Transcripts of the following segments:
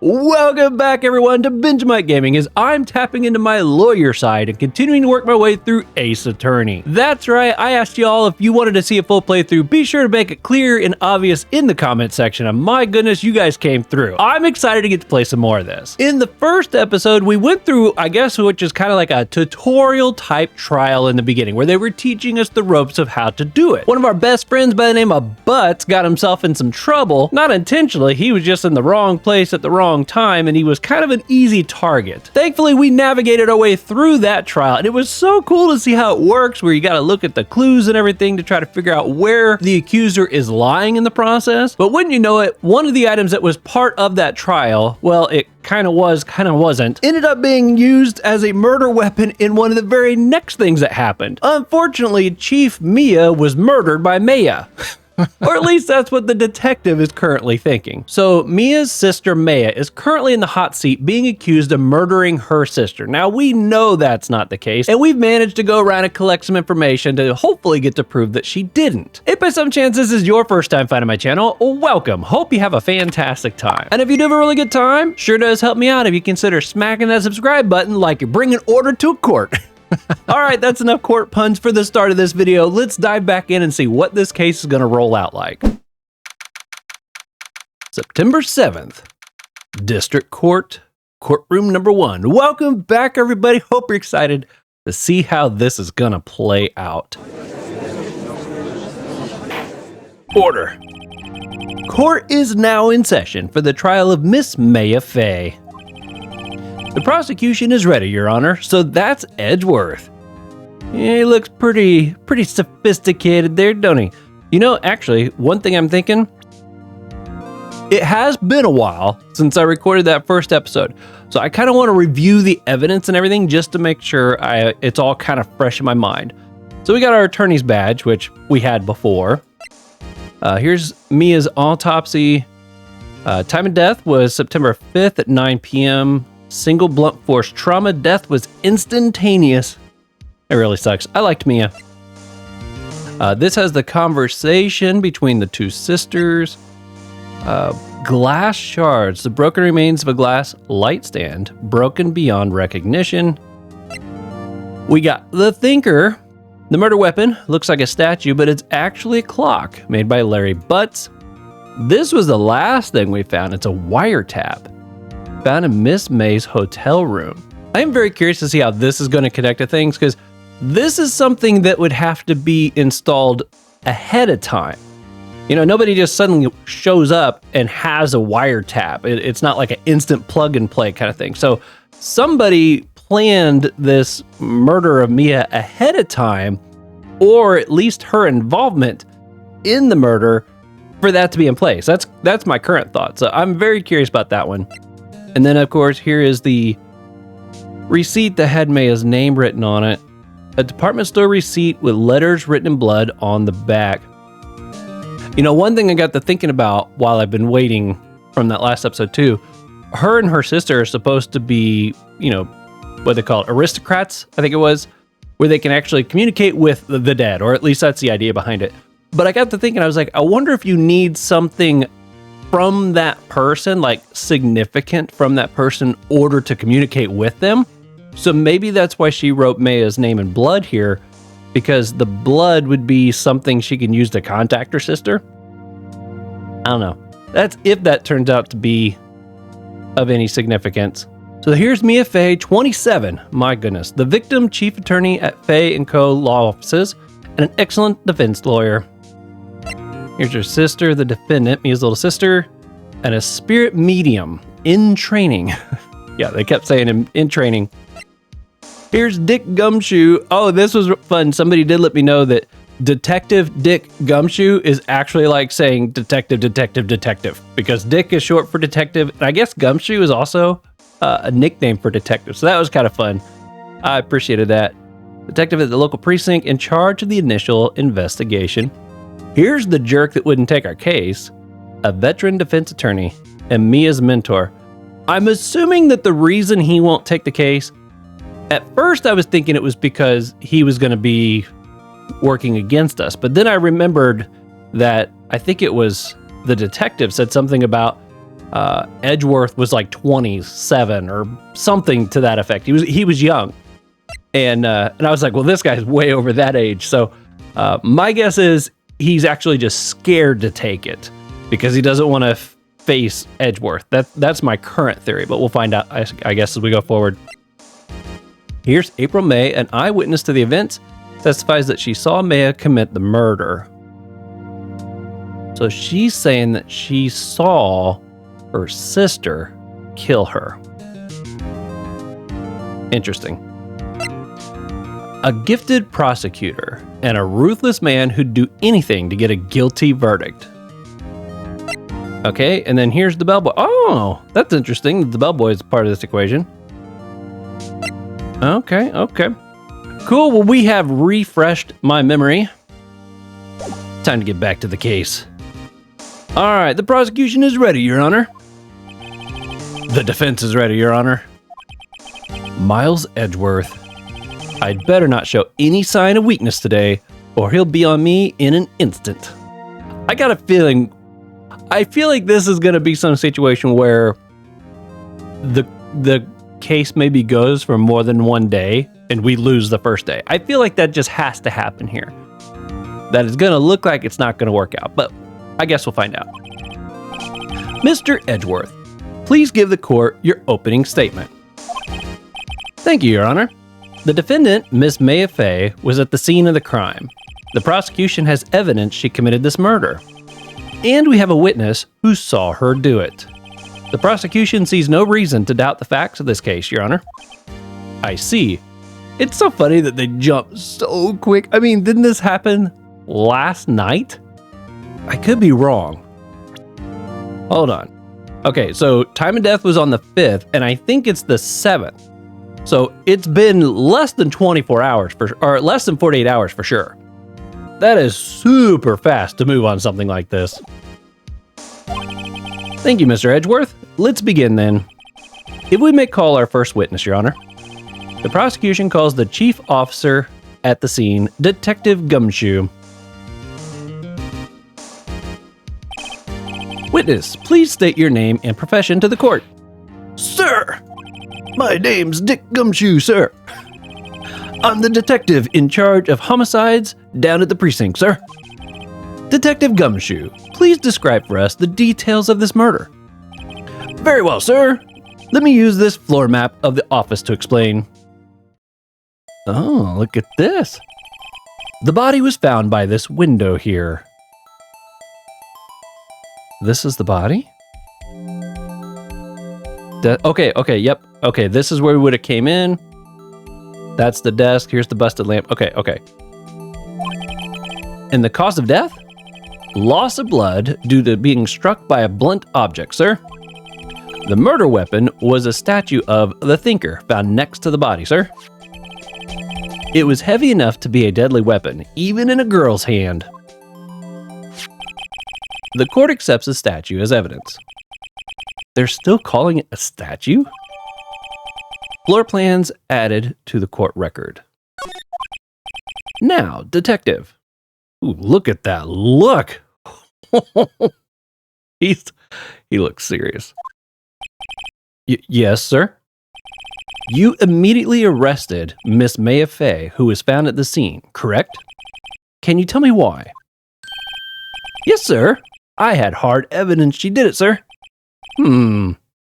Welcome back everyone to Benjamight Gaming as I'm tapping into my lawyer side and continuing to work my way through Ace Attorney. That's right, I asked y'all if you wanted to see a full playthrough, be sure to make it clear and obvious in the comment section, and my goodness, you guys came through. I'm excited to get to play some more of this. In the first episode, we went through, I guess, which is kind of like a tutorial type trial in the beginning, where they were teaching us the ropes of how to do it. One of our best friends by the name of Butts got himself in some trouble, not intentionally, he was just in the wrong place at the wrong time, and he was kind of an easy target. Thankfully, we navigated our way through that trial, and it was so cool to see how it works, where you got to look at the clues and everything to try to figure out where the accuser is lying in the process. But wouldn't you know it, one of the items that was part of that trial, well, it kind of was, kind of wasn't, ended up being used as a murder weapon in one of the very next things that happened. Unfortunately, Chief Mia was murdered by Maya. Or at least that's what the detective is currently thinking. So Mia's sister Maya is currently in the hot seat being accused of murdering her sister. Now we know that's not the case, and we've managed to go around and collect some information to hopefully get to prove that she didn't. If by some chance this is your first time finding my channel, welcome. Hope you have a fantastic time. And if you do have a really good time, sure does help me out if you consider smacking that subscribe button like you're bringing order to a court. All right, that's enough court puns for the start of this video. Let's dive back in and see what this case is going to roll out like. September 7th, District Court, courtroom number 1. Welcome back, everybody. Hope you're excited to see how this is going to play out. Order. Court is now in session for the trial of Miss Maya Fay. The prosecution is ready, Your Honor, so that's Edgeworth. Yeah, he looks pretty sophisticated there, don't he? You know, actually, one thing I'm thinking, it has been a while since I recorded that first episode, so I kind of want to review the evidence and everything just to make sure it's all kind of fresh in my mind. So we got our attorney's badge, which we had before. Here's Mia's autopsy. Time of death was September 5th at 9 p.m., Single blunt force trauma. Death was instantaneous. It really sucks. I liked Mia. This has the conversation between the two sisters. Glass shards. The broken remains of a glass light stand. Broken beyond recognition. We got the thinker. The murder weapon looks like a statue, but it's actually a clock made by Larry Butts. This was the last thing we found. It's a wiretap found in Miss May's hotel room. I am very curious to see how this is going to connect to things, because this is something that would have to be installed ahead of time. You know, nobody just suddenly shows up and has a wiretap. It's not like an instant plug and play kind of thing. So somebody planned this murder of Mia ahead of time, or at least her involvement in the murder, for that to be in place. That's my current thought. So I'm very curious about that one. And then, of course, here is the receipt that had Maya's name written on it. A department store receipt with letters written in blood on the back. You know, one thing I got to thinking about while I've been waiting from that last episode too, her and her sister are supposed to be, you know, what they call it, aristocrats, I think it was, where they can actually communicate with the dead, or at least that's the idea behind it. But I got to thinking, I was like, I wonder if you need something from that person, like significant from that person, in order to communicate with them. So maybe that's why she wrote Maya's name in blood here, because the blood would be something she can use to contact her sister. I don't know. That's if that turns out to be of any significance. So here's Mia Fay, 27. My goodness. The victim, chief attorney at Fay & Co. Law Offices, and an excellent defense lawyer. Here's her sister, the defendant, Mia's little sister, and a spirit medium in training. Yeah, they kept saying in training. Here's Dick Gumshoe. Oh, this was fun. Somebody did let me know that Detective Dick Gumshoe is actually like saying detective, detective, detective, because Dick is short for detective, and I guess Gumshoe is also a nickname for detective. So that was kind of fun. I appreciated that. Detective at the local precinct in charge of the initial investigation. Here's the jerk that wouldn't take our case, a veteran defense attorney and Mia's mentor. I'm assuming that the reason he won't take the case, at first I was thinking it was because he was going to be working against us, but then I remembered that I think it was the detective said something about Edgeworth was like 27 or something to that effect. He was young. And I was like, well, this guy's way over that age. So my guess is he's actually just scared to take it because he doesn't want to face Edgeworth. That's my current theory, but we'll find out, I guess, as we go forward. Here's April May, an eyewitness to the events, testifies that she saw Maya commit the murder. So she's saying that she saw her sister kill her. Interesting. A gifted prosecutor and a ruthless man who'd do anything to get a guilty verdict. Okay, and then here's the bellboy. Oh, that's interesting. The bellboy is part of this equation. Okay. Cool, well, we have refreshed my memory. Time to get back to the case. All right, the prosecution is ready, Your Honor. The defense is ready, Your Honor. Miles Edgeworth. I'd better not show any sign of weakness today, or he'll be on me in an instant. I got a feeling... I feel like this is going to be some situation where the case maybe goes for more than one day and we lose the first day. I feel like that just has to happen here. That is going to look like it's not going to work out, but I guess we'll find out. Mr. Edgeworth, please give the court your opening statement. Thank you, Your Honor. The defendant, Miss Maya Fay, was at the scene of the crime. The prosecution has evidence she committed this murder. And we have a witness who saw her do it. The prosecution sees no reason to doubt the facts of this case, Your Honor. I see. It's so funny that they jump so quick. I mean, didn't this happen last night? I could be wrong. Hold on. Okay, so time of death was on the 5th, and I think it's the 7th. So it's been less than 24 hours, or less than 48 hours for sure. That is super fast to move on something like this. Thank you, Mr. Edgeworth. Let's begin then. If we may call our first witness, Your Honor. The prosecution calls the chief officer at the scene, Detective Gumshoe. Witness, please state your name and profession to the court. Sir, my name's Dick Gumshoe, sir. I'm the detective in charge of homicides down at the precinct, sir. Detective Gumshoe, please describe for us the details of this murder. Very well, sir. Let me use this floor map of the office to explain. Oh, look at this. The body was found by this window here. This is the body? Okay, yep. Okay, this is where we would have came in. That's the desk. Here's the busted lamp. Okay. And the cause of death? Loss of blood due to being struck by a blunt object, sir. The murder weapon was a statue of the Thinker found next to the body, sir. It was heavy enough to be a deadly weapon, even in a girl's hand. The court accepts the statue as evidence. They're still calling it a statue? Floor plans added to the court record. Now, detective. Ooh, look at that look. He looks serious. Yes, sir. You immediately arrested Miss Maya Fay, who was found at the scene, correct? Can you tell me why? Yes, sir. I had hard evidence she did it, sir.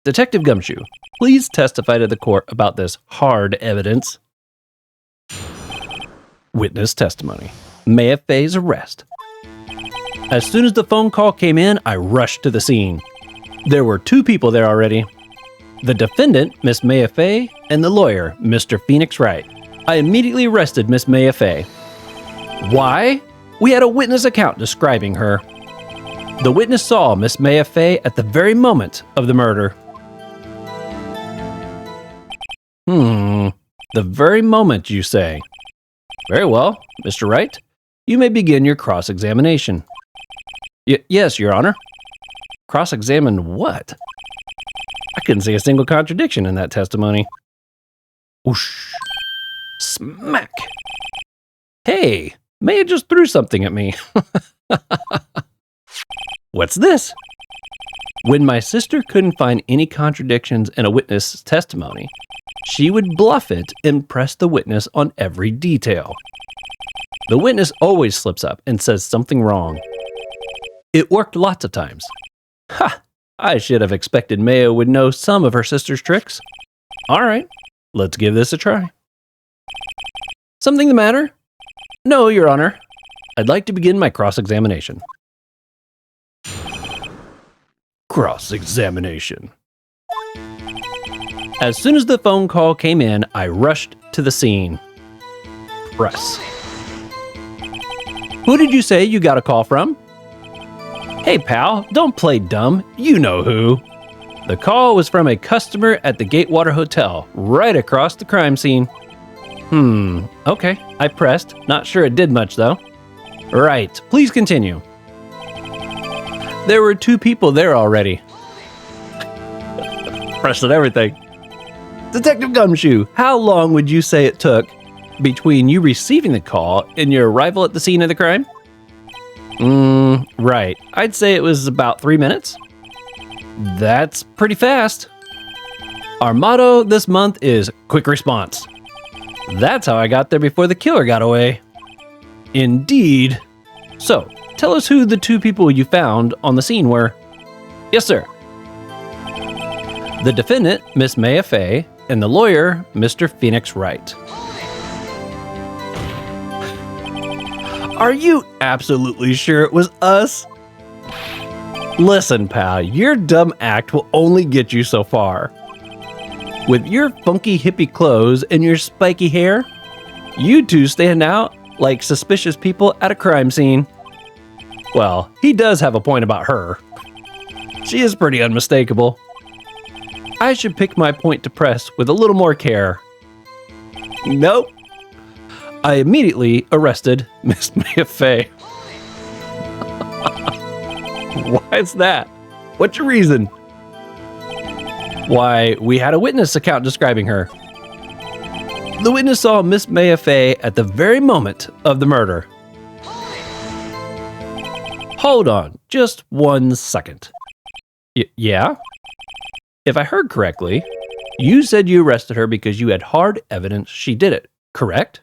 Detective Gumshoe, please testify to the court about this hard evidence. Witness testimony. Maya Fay's arrest. As soon as the phone call came in, I rushed to the scene. There were 2 people there already. The defendant, Miss Maya Fay, and the lawyer, Mr. Phoenix Wright. I immediately arrested Miss Maya Fay. Why? We had a witness account describing her. The witness saw Miss Maya Fay at the very moment of the murder. The very moment, you say? Very well, Mr. Wright. You may begin your cross-examination. Yes, Your Honor. Cross-examine what? I couldn't see a single contradiction in that testimony. Whoosh. Smack. Hey, Maya just threw something at me. What's this? When my sister couldn't find any contradictions in a witness's testimony, she would bluff it and press the witness on every detail. The witness always slips up and says something wrong. It worked lots of times. Ha! I should have expected Maya would know some of her sister's tricks. All right, let's give this a try. Something the matter? No, Your Honor. I'd like to begin my cross-examination. Cross-examination. As soon as the phone call came in, I rushed to the scene. Press. Who did you say you got a call from? Hey pal, don't play dumb. You know who. The call was from a customer at the Gatewater Hotel, right across the crime scene. Okay. I pressed. Not sure it did much though. Right, please continue. There were 2 people there already. Pressed on everything. Detective Gumshoe, how long would you say it took between you receiving the call and your arrival at the scene of the crime? Right. I'd say it was about 3 minutes. That's pretty fast. Our motto this month is quick response. That's how I got there before the killer got away. Indeed. So, tell us who the 2 people you found on the scene were. Yes, sir. The defendant, Miss Maya Fey, and the lawyer, Mr. Phoenix Wright. Are you absolutely sure it was us? Listen, pal, your dumb act will only get you so far. With your funky hippie clothes and your spiky hair, you 2 stand out like suspicious people at a crime scene. Well, he does have a point about her. She is pretty unmistakable. I should pick my point to press with a little more care. Nope. I immediately arrested Miss Maya Fey. Why is that? What's your reason? Why, we had a witness account describing her. The witness saw Miss Maya Fey at the very moment of the murder. Hold on, just 1 second. Yeah? If I heard correctly, you said you arrested her because you had hard evidence she did it, correct?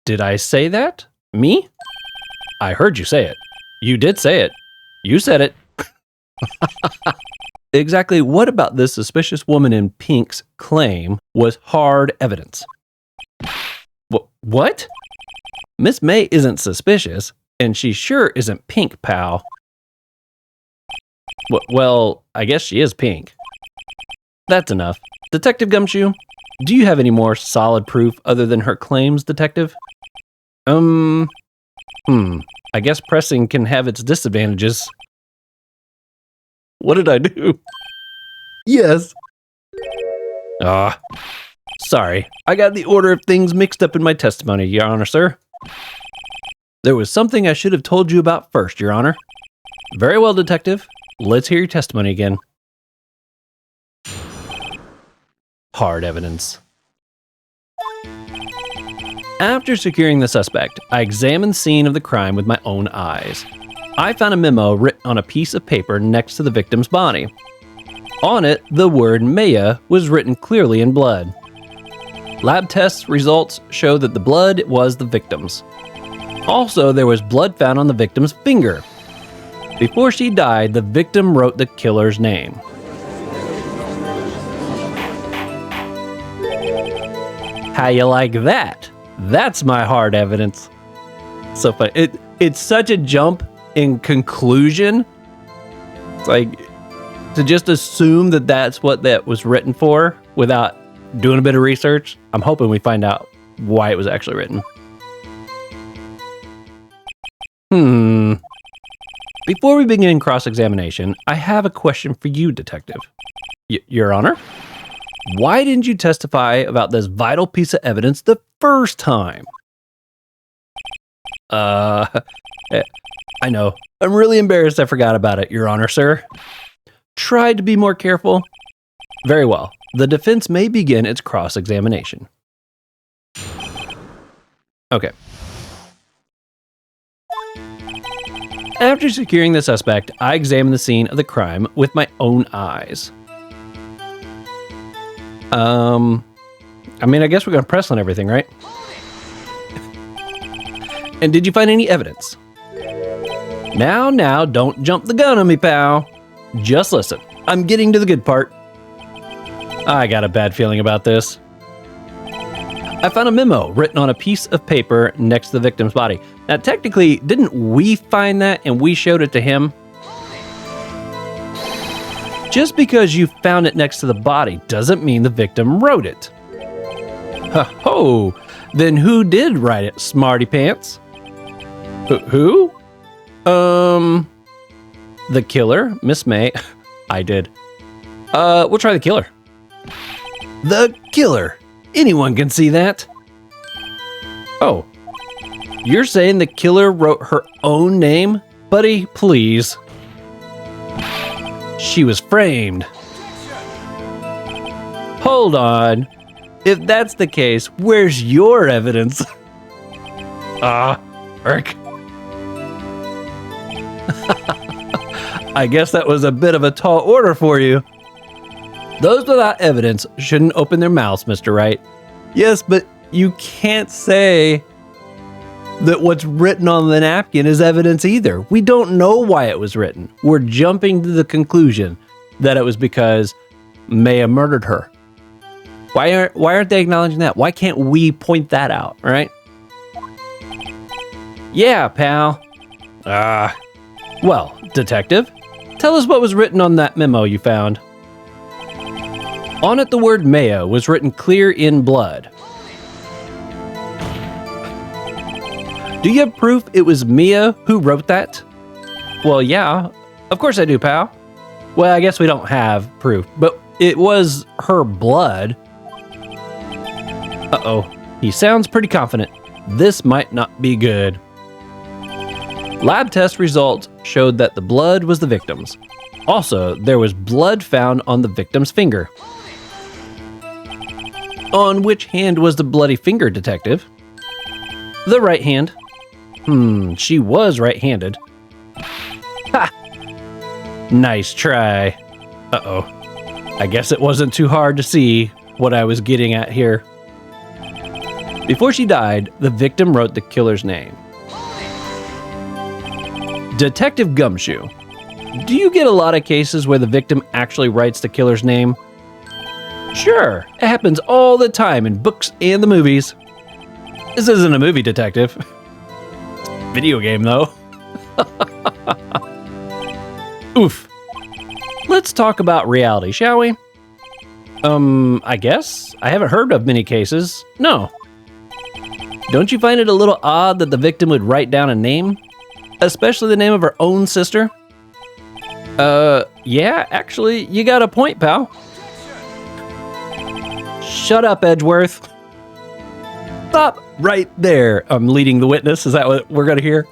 Did I say that? Me? I heard you say it. You did say it. You said it. Exactly what about this suspicious woman in pink's claim was hard evidence? What? Miss May isn't suspicious, and she sure isn't pink, pal. Well, I guess she is pink. That's enough. Detective Gumshoe, do you have any more solid proof other than her claims, detective? I guess pressing can have its disadvantages. What did I do? Yes. Sorry. I got the order of things mixed up in my testimony, Your Honor, sir. There was something I should have told you about first, Your Honor. Very well, detective. Let's hear your testimony again. Hard evidence. After securing the suspect, I examined the scene of the crime with my own eyes. I found a memo written on a piece of paper next to the victim's body. On it, the word Maya was written clearly in blood. Lab test results show that the blood was the victim's. Also, there was blood found on the victim's finger. Before she died, the victim wrote the killer's name. How you like that? That's my hard evidence. So funny. It's such a jump in conclusion. It's like to just assume that that's what that was written for without doing a bit of research. I'm hoping we find out why it was actually written. Before we begin cross-examination, I have a question for you, detective. Your Honor? Why didn't you testify about this vital piece of evidence the first time? I know. I'm really embarrassed I forgot about it, Your Honor, sir. Tried to be more careful. Very well. The defense may begin its cross-examination. Okay. After securing the suspect, I examined the scene of the crime with my own eyes. I guess we're going to press on everything, right? And did you find any evidence? Now, don't jump the gun on me, pal. Just listen. I'm getting to the good part. I got a bad feeling about this. I found a memo written on a piece of paper next to the victim's body. Now, technically, didn't we find that and we showed it to him? Just because you found it next to the body doesn't mean the victim wrote it. Ho-ho! Then who did write it, smarty pants? Who? The killer, Miss May. I did. We'll try the killer. The killer. Anyone can see that. Oh. You're saying the killer wrote her own name? Buddy, please. She was framed. Hold on. If that's the case, where's your evidence? Eric. I guess that was a bit of a tall order for you. Those without evidence shouldn't open their mouths, Mr. Wright. Yes, but you can't say that what's written on the napkin is evidence either. We don't know why it was written. We're jumping to the conclusion that it was because Maya murdered her. Why aren't they acknowledging that? Why can't we point that out, right? Yeah, pal. Well, detective, tell us what was written on that memo you found. On it, the word Maya was written clear in blood. Do you have proof it was Mia who wrote that? Well, yeah, of course I do, pal. Well, I guess we don't have proof, but it was her blood. Uh-oh, he sounds pretty confident. This might not be good. Lab test results showed that the blood was the victim's. Also, there was blood found on the victim's finger. On which hand was the bloody finger, detective? The right hand. She was right-handed. Ha! Nice try. Uh-oh. I guess it wasn't too hard to see what I was getting at here. Before she died, the victim wrote the killer's name. Detective Gumshoe, do you get a lot of cases where the victim actually writes the killer's name? Sure, it happens all the time in books and the movies. This isn't a movie, detective. Video game, though. Oof. Let's talk about reality, shall we? I guess. I haven't heard of many cases. No. Don't you find it a little odd that the victim would write down a name? Especially the name of her own sister? Yeah, actually, you got a point, pal. Shut up, Edgeworth. Stop right there. I'm leading the witness. Is that what we're going to hear?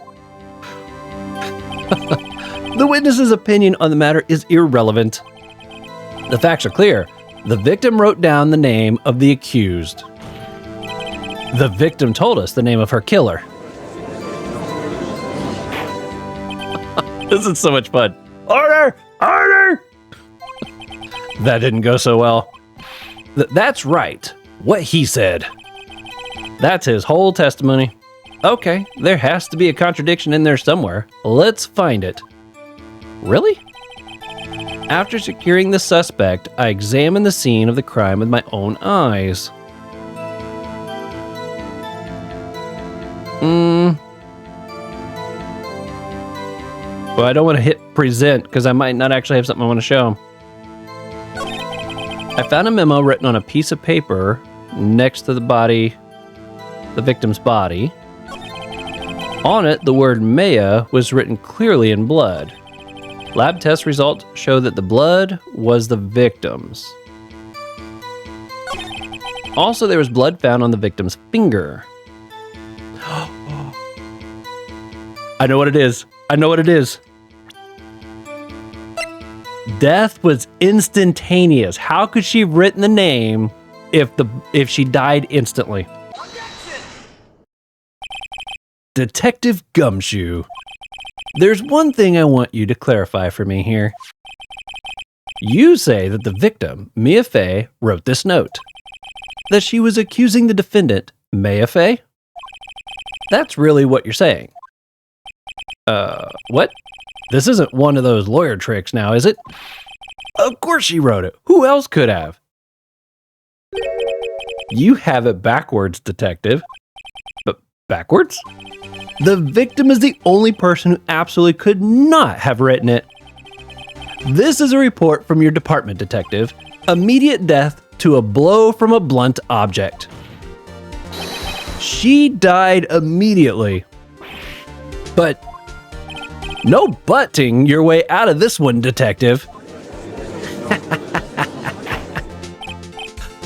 The witness's opinion on the matter is irrelevant. The facts are clear. The victim wrote down the name of the accused. The victim told us the name of her killer. This is so much fun. Order! Order! That didn't go so well. That's right. What he said. That's his whole testimony. Okay, there has to be a contradiction in there somewhere. Let's find it. Really? After securing the suspect, I examined the scene of the crime with my own eyes. Well, I don't want to hit present because I might not actually have something I want to show. I found a memo written on a piece of paper next to the body, the victim's body. On it, the word Maya was written clearly in blood. Lab test results show that the blood was the victim's. Also, there was blood found on the victim's finger. I know what it is. I know what it is. Death was instantaneous. How could she have written the name if she died instantly? Detective Gumshoe. There's one thing I want you to clarify for me here. You say that the victim, Mia Fey, wrote this note. That she was accusing the defendant, Maya Fey? That's really what you're saying. What? This isn't one of those lawyer tricks now, is it? Of course she wrote it. Who else could have? You have it backwards, detective. But backwards? The victim is the only person who absolutely could not have written it. This is a report from your department, detective. Immediate death to a blow from a blunt object. She died immediately. But no butting your way out of this one, detective.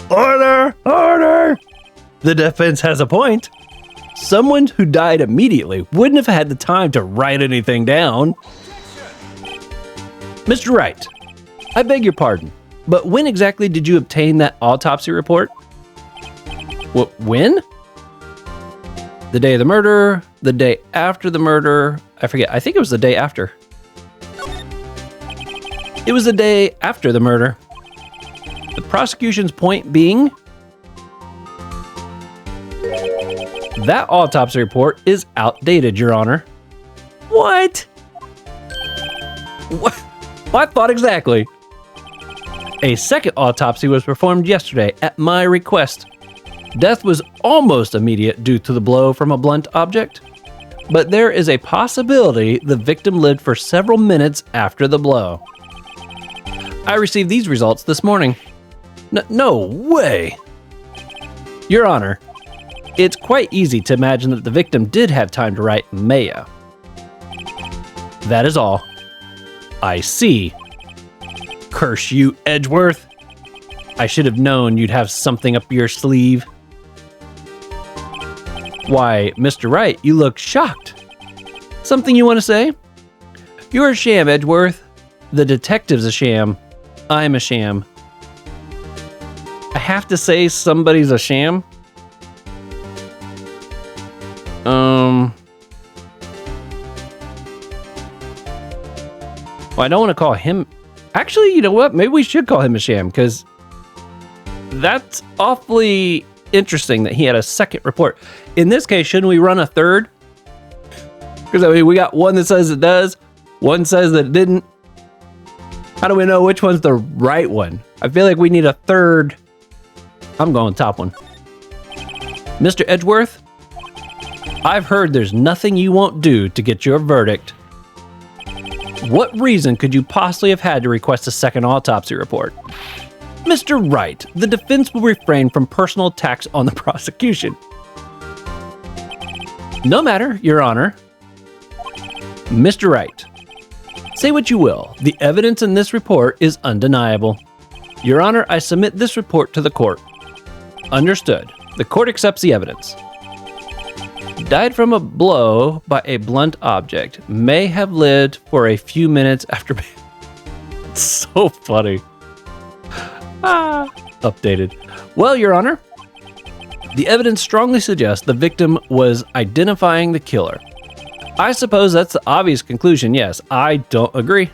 Order! Order! The defense has a point. Someone who died immediately wouldn't have had the time to write anything down. Mr. Wright, I beg your pardon, but when exactly did you obtain that autopsy report? When? The day of the murder, the day after the murder, I forget, I think it was the day after. It was the day after the murder. The prosecution's point being, that autopsy report is outdated, Your Honor. What? What thought exactly? A second autopsy was performed yesterday at my request. Death was almost immediate due to the blow from a blunt object, but there is a possibility the victim lived for several minutes after the blow. I received these results this morning. No way! Your Honor, it's quite easy to imagine that the victim did have time to write Maya. That is all. I see. Curse you, Edgeworth. I should have known you'd have something up your sleeve. Why, Mr. Wright, you look shocked. Something you want to say? You're a sham, Edgeworth. The detective's a sham. I'm a sham. I have to say somebody's a sham? Well, I don't want to call him... Actually, you know what? Maybe we should call him a sham, because that's awfully interesting that he had a second report. In this case, shouldn't we run a third? Because I mean, we got one that says it does, one says that it didn't. How do we know which one's the right one? I feel like we need a third. I'm going top one. Mr. Edgeworth, I've heard there's nothing you won't do to get your verdict. What reason could you possibly have had to request a second autopsy report? Mr. Wright, the defense will refrain from personal attacks on the prosecution. No matter, Your Honor. Mr. Wright, say what you will. The evidence in this report is undeniable. Your Honor, I submit this report to the court. Understood. The court accepts the evidence. Died from a blow by a blunt object. May have lived for a few minutes after... It's so funny. Updated. Well, Your Honor, the evidence strongly suggests the victim was identifying the killer. I suppose that's the obvious conclusion, yes. I don't agree.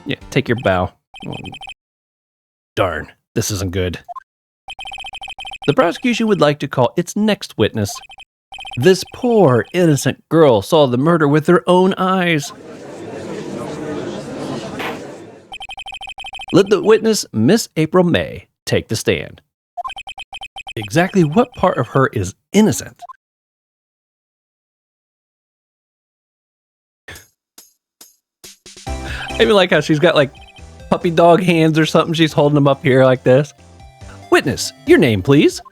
Yeah, take your bow. Oh, darn, this isn't good. The prosecution would like to call its next witness. This poor, innocent girl saw the murder with her own eyes. Let the witness, Miss April May, take the stand. Exactly what part of her is innocent? I even like how she's got like puppy dog hands or something. She's holding them up here like this. Witness, your name, please.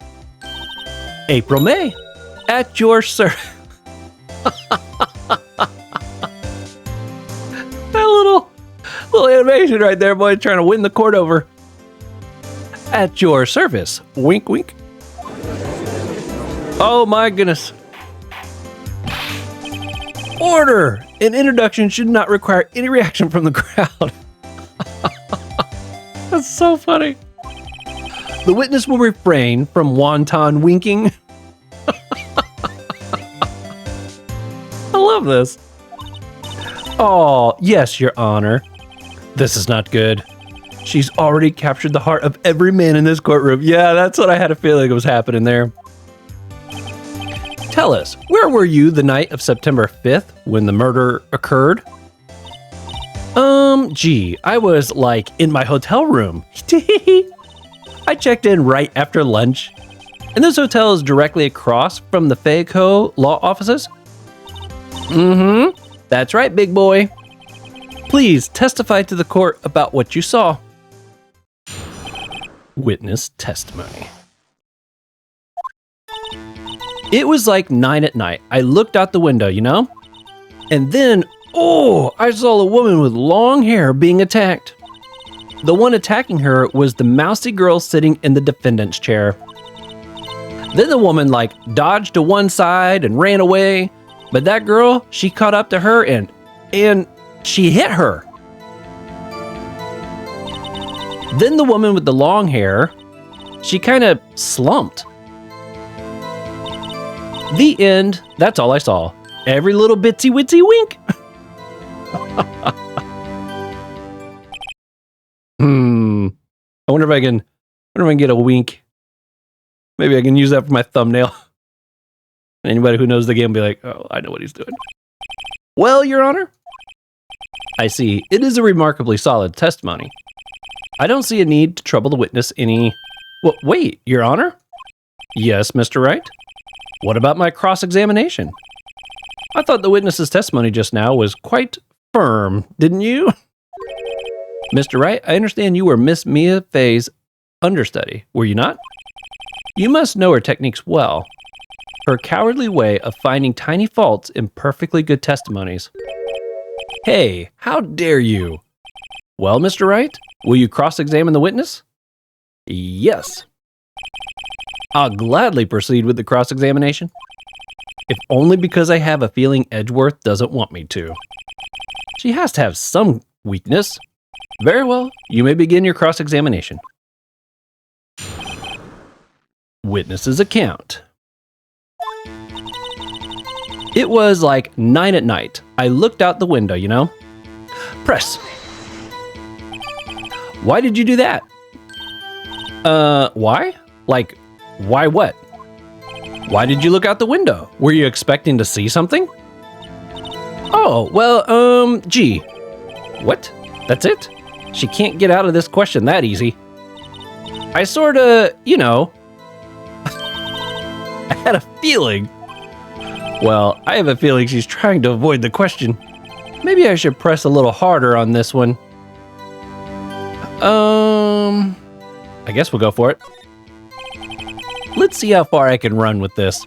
April May. At your service. That little animation right there, boy, trying to win the court over. At your service. Wink, wink. Oh my goodness. Order! An introduction should not require any reaction from the crowd. That's so funny. The witness will refrain from wanton winking. I love this. Oh, yes, Your Honor. This is not good. She's already captured the heart of every man in this courtroom. Yeah, that's what I had a feeling was happening there. Tell us, where were you the night of September 5th when the murder occurred? Gee, I was like in my hotel room. I checked in right after lunch. And this hotel is directly across from the Fayco law offices? Mm-hmm. That's right, big boy. Please testify to the court about what you saw. Witness testimony. It was like 9 at night. I looked out the window, you know? And then, I saw a woman with long hair being attacked. The one attacking her was the mousy girl sitting in the defendant's chair. Then the woman dodged to one side and ran away. But that girl, she caught up to her and she hit her. Then the woman with the long hair, she kind of slumped. The end. That's all I saw. Every little bitsy witsy wink. I wonder if I can get a wink. Maybe I can use that for my thumbnail. Anybody who knows the game will be like, oh, I know what he's doing. Well, Your Honor, I see. It is a remarkably solid testimony. I don't see a need to trouble the witness any... Well, wait, Your Honor? Yes, Mr. Wright? What about my cross-examination? I thought the witness's testimony just now was quite firm, didn't you? Mr. Wright, I understand you were Miss Mia Fay's understudy, were you not? You must know her techniques well. Her cowardly way of finding tiny faults in perfectly good testimonies. Hey, how dare you? Well, Mr. Wright, will you cross-examine the witness? Yes. I'll gladly proceed with the cross-examination. If only because I have a feeling Edgeworth doesn't want me to. She has to have some weakness. Very well, you may begin your cross-examination. Witness's account. It was like 9 at night. I looked out the window, you know? Press. Why did you do that? Why? Why what? Why did you look out the window? Were you expecting to see something? Oh, well, gee. What? That's it? She can't get out of this question that easy. I sorta, I had a feeling. Well, I have a feeling she's trying to avoid the question. Maybe I should press a little harder on this one. I guess we'll go for it. Let's see how far I can run with this.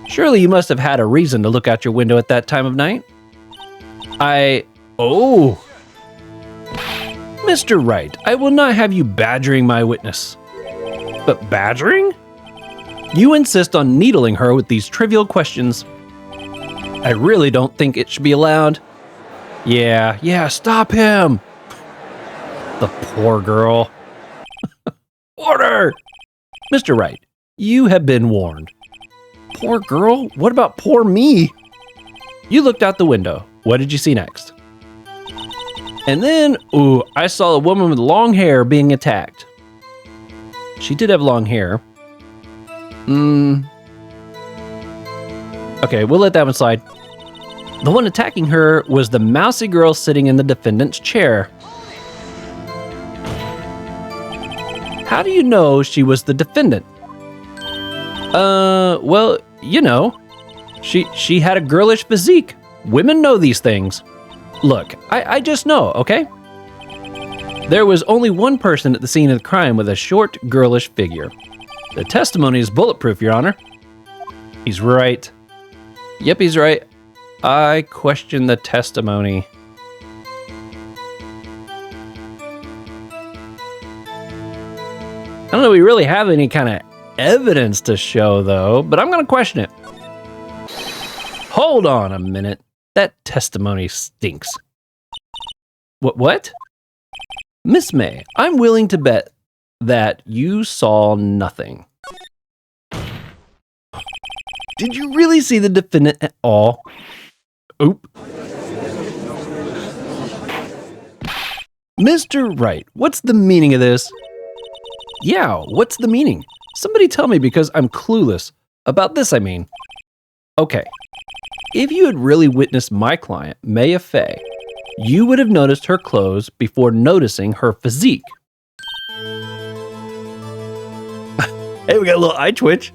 Surely you must have had a reason to look out your window at that time of night. Mr. Wright, I will not have you badgering my witness. But badgering? You insist on needling her with these trivial questions. I really don't think it should be allowed. Yeah, stop him. The poor girl. Order! Mr. Wright, you have been warned. Poor girl? What about poor me? You looked out the window. What did you see next? And then, I saw a woman with long hair being attacked. She did have long hair. Okay, we'll let that one slide. The one attacking her was the mousy girl sitting in the defendant's chair. How do you know she was the defendant? Well, she had a girlish physique. Women know these things. Look, I just know, okay? There was only one person at the scene of the crime with a short, girlish figure. The testimony is bulletproof, Your Honor. He's right. Yep, he's right. I question the testimony. I don't know if we really have any kind of evidence to show, though, but I'm going to question it. Hold on a minute. That testimony stinks. What? Miss May, I'm willing to bet that you saw nothing. Did you really see the defendant at all? Oop. Mr. Wright, what's the meaning of this? Yeah, what's the meaning? Somebody tell me because I'm clueless. About this, I mean. Okay. If you had really witnessed my client, Maya Fey, you would have noticed her clothes before noticing her physique. Hey, we got a little eye twitch.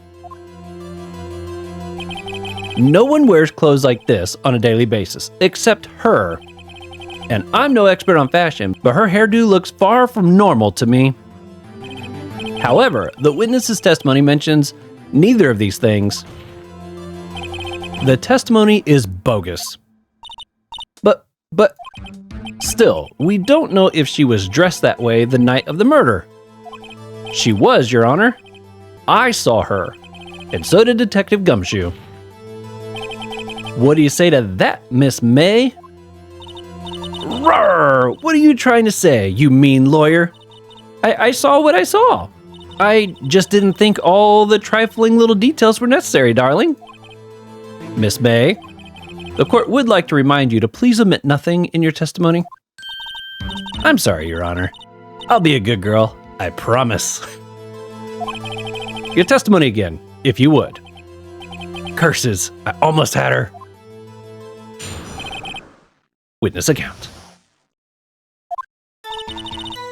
No one wears clothes like this on a daily basis, except her. And I'm no expert on fashion, but her hairdo looks far from normal to me. However, the witness's testimony mentions neither of these things. The testimony is bogus. But still, we don't know if she was dressed that way the night of the murder. She was, Your Honor. I saw her, and so did Detective Gumshoe. What do you say to that, Miss May? Roar! What are you trying to say, you mean lawyer? I saw what I saw. I just didn't think all the trifling little details were necessary, darling. Miss May, the court would like to remind you to please omit nothing in your testimony. I'm sorry, Your Honor. I'll be a good girl, I promise. Your testimony again, if you would. Curses, I almost had her. Witness account.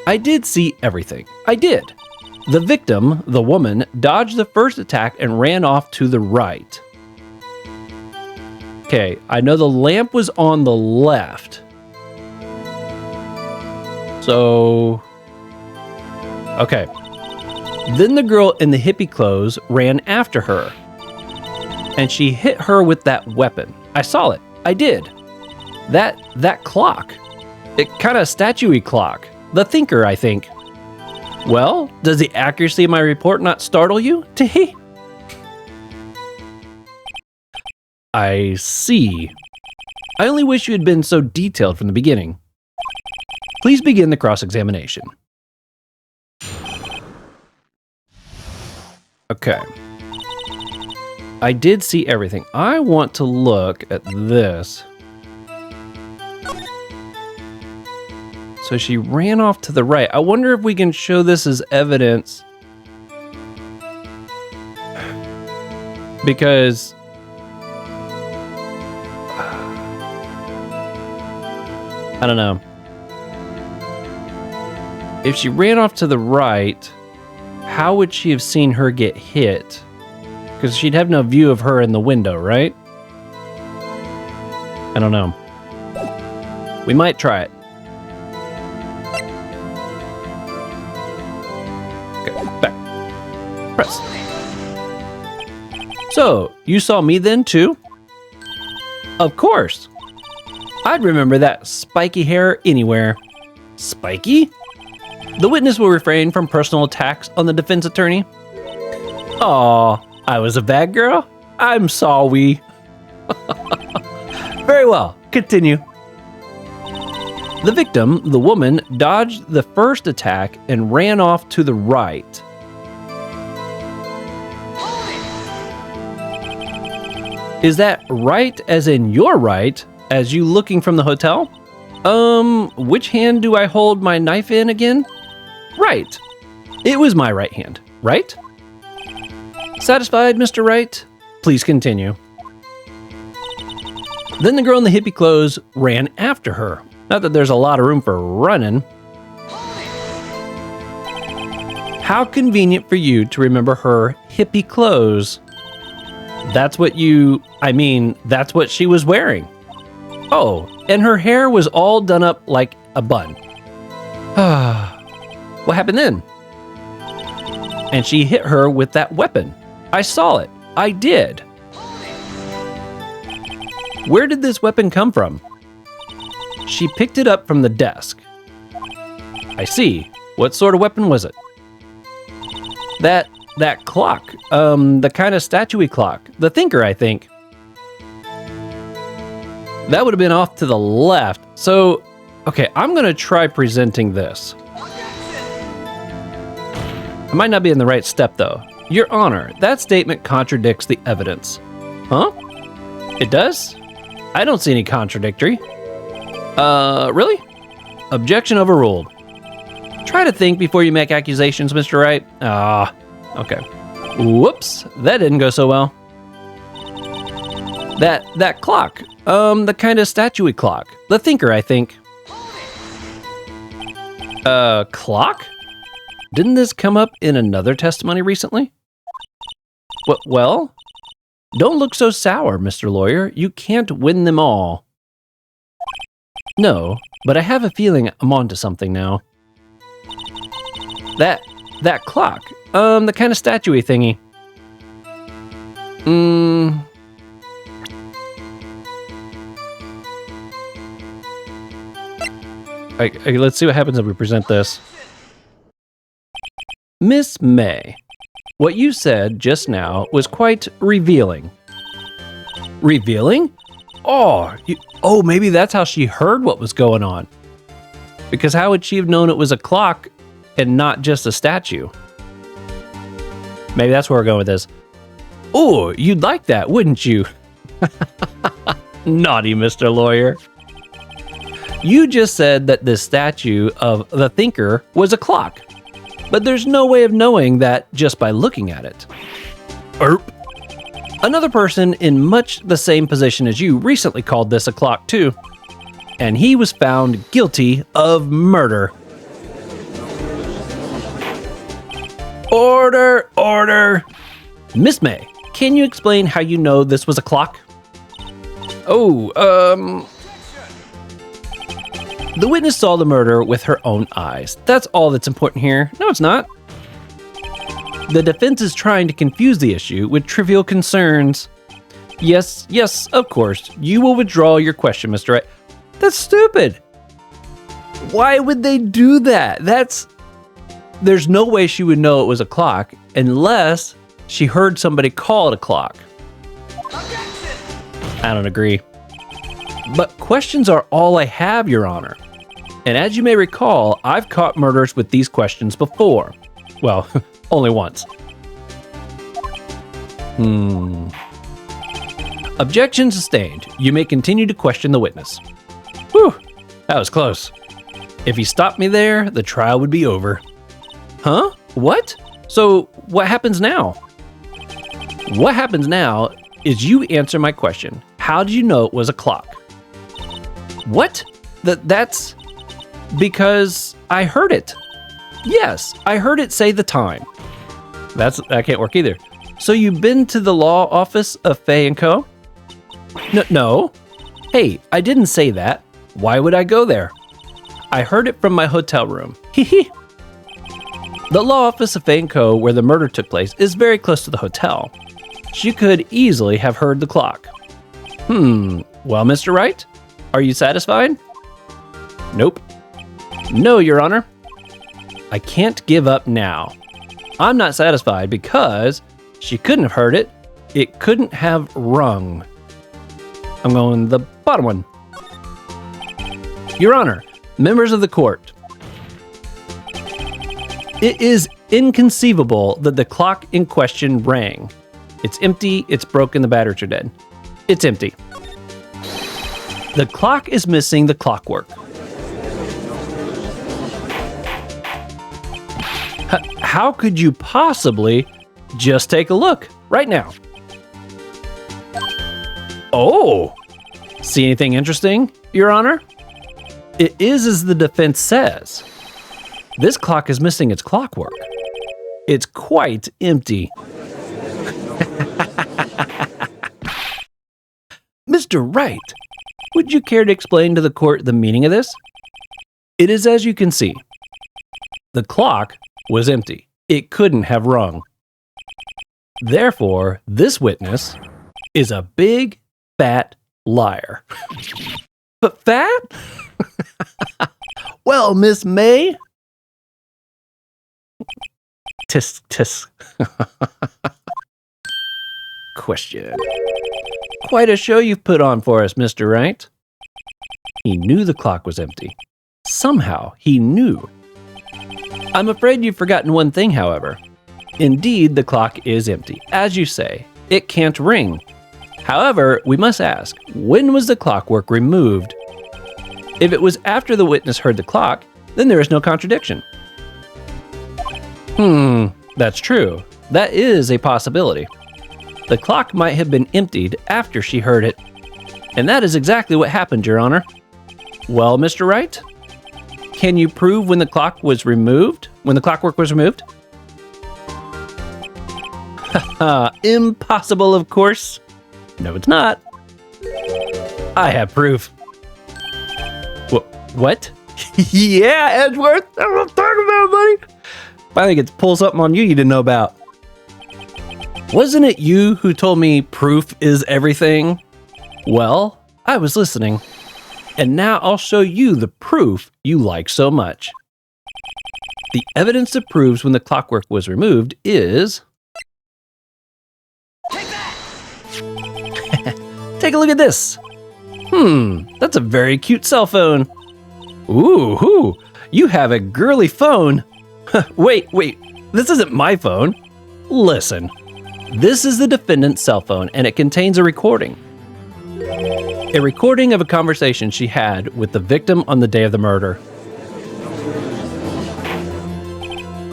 I did see everything. I did. The victim, the woman, dodged the first attack and ran off to the right. Okay, I know the lamp was on the left. So, okay. Then the girl in the hippie clothes ran after her. And she hit her with that weapon. I saw it. I did. That clock. It kind of statue-y clock. The thinker, I think. Well, does the accuracy of my report not startle you? Tee. I see. I only wish you had been so detailed from the beginning. Please begin the cross-examination. Okay. I did see everything. I want to look at this. So she ran off to the right. I wonder if we can show this as evidence. Because I don't know. If she ran off to the right, how would she have seen her get hit? Because she'd have no view of her in the window, right? I don't know. We might try it. Okay, back. Press. So, you saw me then too? Of course. I'd remember that spiky hair anywhere. Spiky? The witness will refrain from personal attacks on the defense attorney. Aw, I was a bad girl? I'm sorry. Very well, continue. The victim, the woman, dodged the first attack and ran off to the right. Is that right as in your right, as you looking from the hotel? Which hand do I hold my knife in again? Right. It was my right hand, right? Satisfied, Mr. Wright? Please continue. Then the girl in the hippie clothes ran after her. Not that there's a lot of room for running. How convenient for you to remember her hippie clothes. That's what that's what she was wearing. Oh, and her hair was all done up like a bun. What happened then? And she hit her with that weapon. I saw it. I did. Where did this weapon come from? She picked it up from the desk. I see. What sort of weapon was it? That clock. The kind of statue-y clock. The thinker, I think. That would have been off to the left. So, okay, I'm going to try presenting this. I might not be in the right step, though. Your Honor, that statement contradicts the evidence. Huh? It does? I don't see any contradictory. Really? Objection overruled. Try to think before you make accusations, Mr. Wright. Okay. Whoops, that didn't go so well. That clock, the kind of statue-y clock. The thinker, I think. Clock? Didn't this come up in another testimony recently? Well, don't look so sour, Mr. Lawyer. You can't win them all. No, but I have a feeling I'm onto something now. That clock, the kind of statue-y thingy. Let's see what happens if we present this. Miss May, what you said just now was quite revealing. Revealing? Oh, maybe that's how she heard what was going on. Because how would she have known it was a clock and not just a statue? Maybe that's where we're going with this. Oh, you'd like that, wouldn't you? Naughty, Mr. Lawyer. You just said that this statue of the thinker was a clock, but there's no way of knowing that just by looking at it. Another person in much the same position as you recently called this a clock too, and he was found guilty of murder. Order, order. Miss May, can you explain how you know this was a clock? The witness saw the murder with her own eyes. That's all that's important here. No, it's not. The defense is trying to confuse the issue with trivial concerns. Yes, of course. You will withdraw your question, Mr. Wright. That's stupid. Why would they do that? There's no way she would know it was a clock unless she heard somebody call it a clock. I don't agree. But questions are all I have, Your Honor. And as you may recall, I've caught murders with these questions before. Well, only once. Objection sustained. You may continue to question the witness. Whew, that was close. If he stopped me there, the trial would be over. Huh? What? So what happens now? What happens now is you answer my question. How did you know it was a clock? What? That's because I heard it. Yes, I heard it say the time. That can't work either. So you've been to the law office of Fay & Co.? No. Hey, I didn't say that. Why would I go there? I heard it from my hotel room. The law office of Fay & Co., where the murder took place, is very close to the hotel. She could easily have heard the clock. Well, Mr. Wright, are you satisfied? Nope. No, Your Honor. I can't give up now. I'm not satisfied because she couldn't have heard it. It couldn't have rung. I'm going the bottom one. Your Honor, members of the court, it is inconceivable that the clock in question rang. It's empty, it's broken, the batteries are dead. It's empty. The clock is missing the clockwork. How could you possibly just take a look right now? Oh, see anything interesting, Your Honor? It is as the defense says. This clock is missing its clockwork. It's quite empty. Mr. Wright, would you care to explain to the court the meaning of this? It is as you can see. The clock was empty. It couldn't have rung. Therefore, this witness is a big, fat liar. But fat? Well, Miss May. Tisk. Question. Quite a show you've put on for us, Mr. Wright. He knew the clock was empty. Somehow, he knew. I'm afraid you've forgotten one thing, however. Indeed, the clock is empty. As you say, it can't ring. However, we must ask, when was the clockwork removed? If it was after the witness heard the clock, then there is no contradiction. That's true. That is a possibility. The clock might have been emptied after she heard it. And that is exactly what happened, Your Honor. Well, Mr. Wright, can you prove when the clock was removed? When the clockwork was removed? Impossible, of course. No, it's not. I have proof. What? Yeah, Edgeworth, that's what I'm talking about, buddy. Finally get to pull something on you didn't know about. Wasn't it you who told me proof is everything? Well, I was listening. And now I'll show you the proof you like so much. The evidence that proves when the clockwork was removed is... Take that! Take a look at this. That's a very cute cell phone. Ooh, you have a girly phone. Wait, this isn't my phone. Listen, this is the defendant's cell phone and it contains a recording. A recording of a conversation she had with the victim on the day of the murder.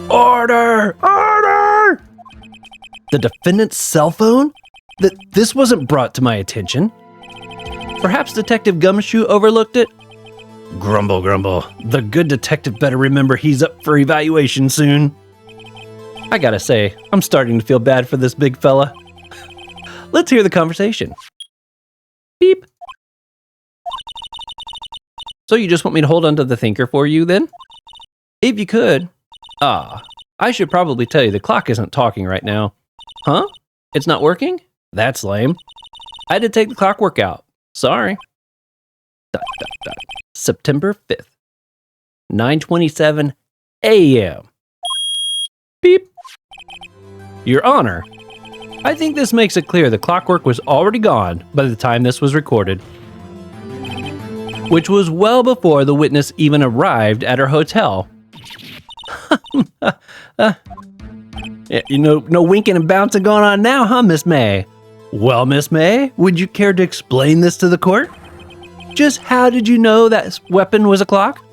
Order! Order! The defendant's cell phone? This wasn't brought to my attention. Perhaps Detective Gumshoe overlooked it? Grumble, grumble. The good detective better remember he's up for evaluation soon. I gotta say, I'm starting to feel bad for this big fella. Let's hear the conversation. Beep. So you just want me to hold onto the thinker for you then? If you could. I should probably tell you the clock isn't talking right now. Huh? It's not working? That's lame. I had to take the clockwork out. Sorry. ... September 5th, 9:27 a.m. Beep. Your Honor, I think this makes it clear the clockwork was already gone by the time this was recorded, which was well before the witness even arrived at her hotel. No winking and bouncing going on now, huh, Miss May? Well, Miss May, would you care to explain this to the court? Just how did you know that weapon was a clock?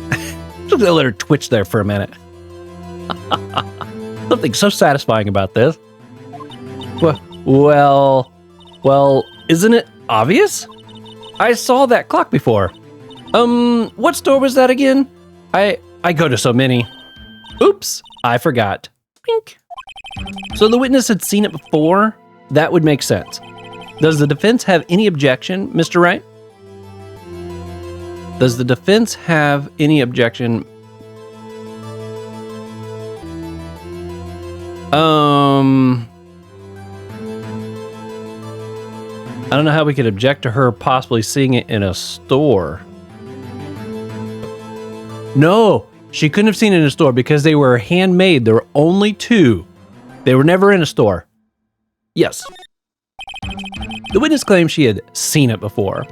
Just gonna let her twitch there for a minute. Something so satisfying about this. Well, isn't it obvious? I saw that clock before. What store was that again? I go to so many. Oops, I forgot. Pink. So the witness had seen it before? That would make sense. Does the defense have any objection, Mr. Wright? Does the defense have any objection? I don't know how we could object to her possibly seeing it in a store. No, she couldn't have seen it in a store because they were handmade. There were only two. They were never in a store. Yes. The witness claims she had seen it before,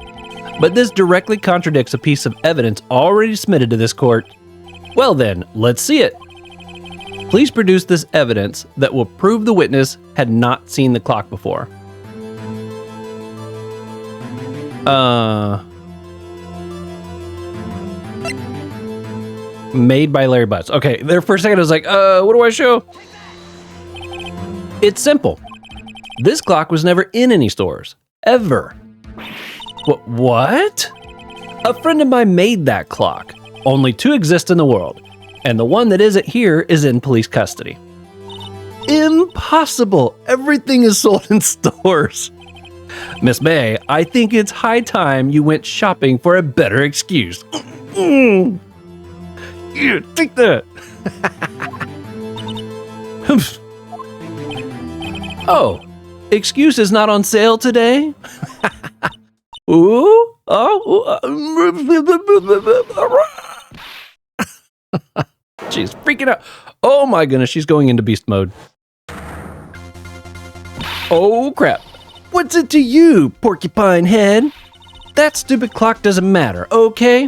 but this directly contradicts a piece of evidence already submitted to this court. Well then, let's see it. Please produce this evidence that will prove the witness had not seen the clock before. Made by Larry Butts. Okay, there for a second I was like, what do I show? It's simple. This clock was never in any stores. Ever. What? A friend of mine made that clock. Only two exist in the world, and the one that isn't here is in police custody. Impossible! Everything is sold in stores. Miss May, I think it's high time you went shopping for a better excuse. Yeah, take that. Oh, excuse is not on sale today? Ooh, she's freaking out. Oh my goodness, she's going into beast mode. Oh crap. What's it to you, porcupine head? That stupid clock doesn't matter, okay?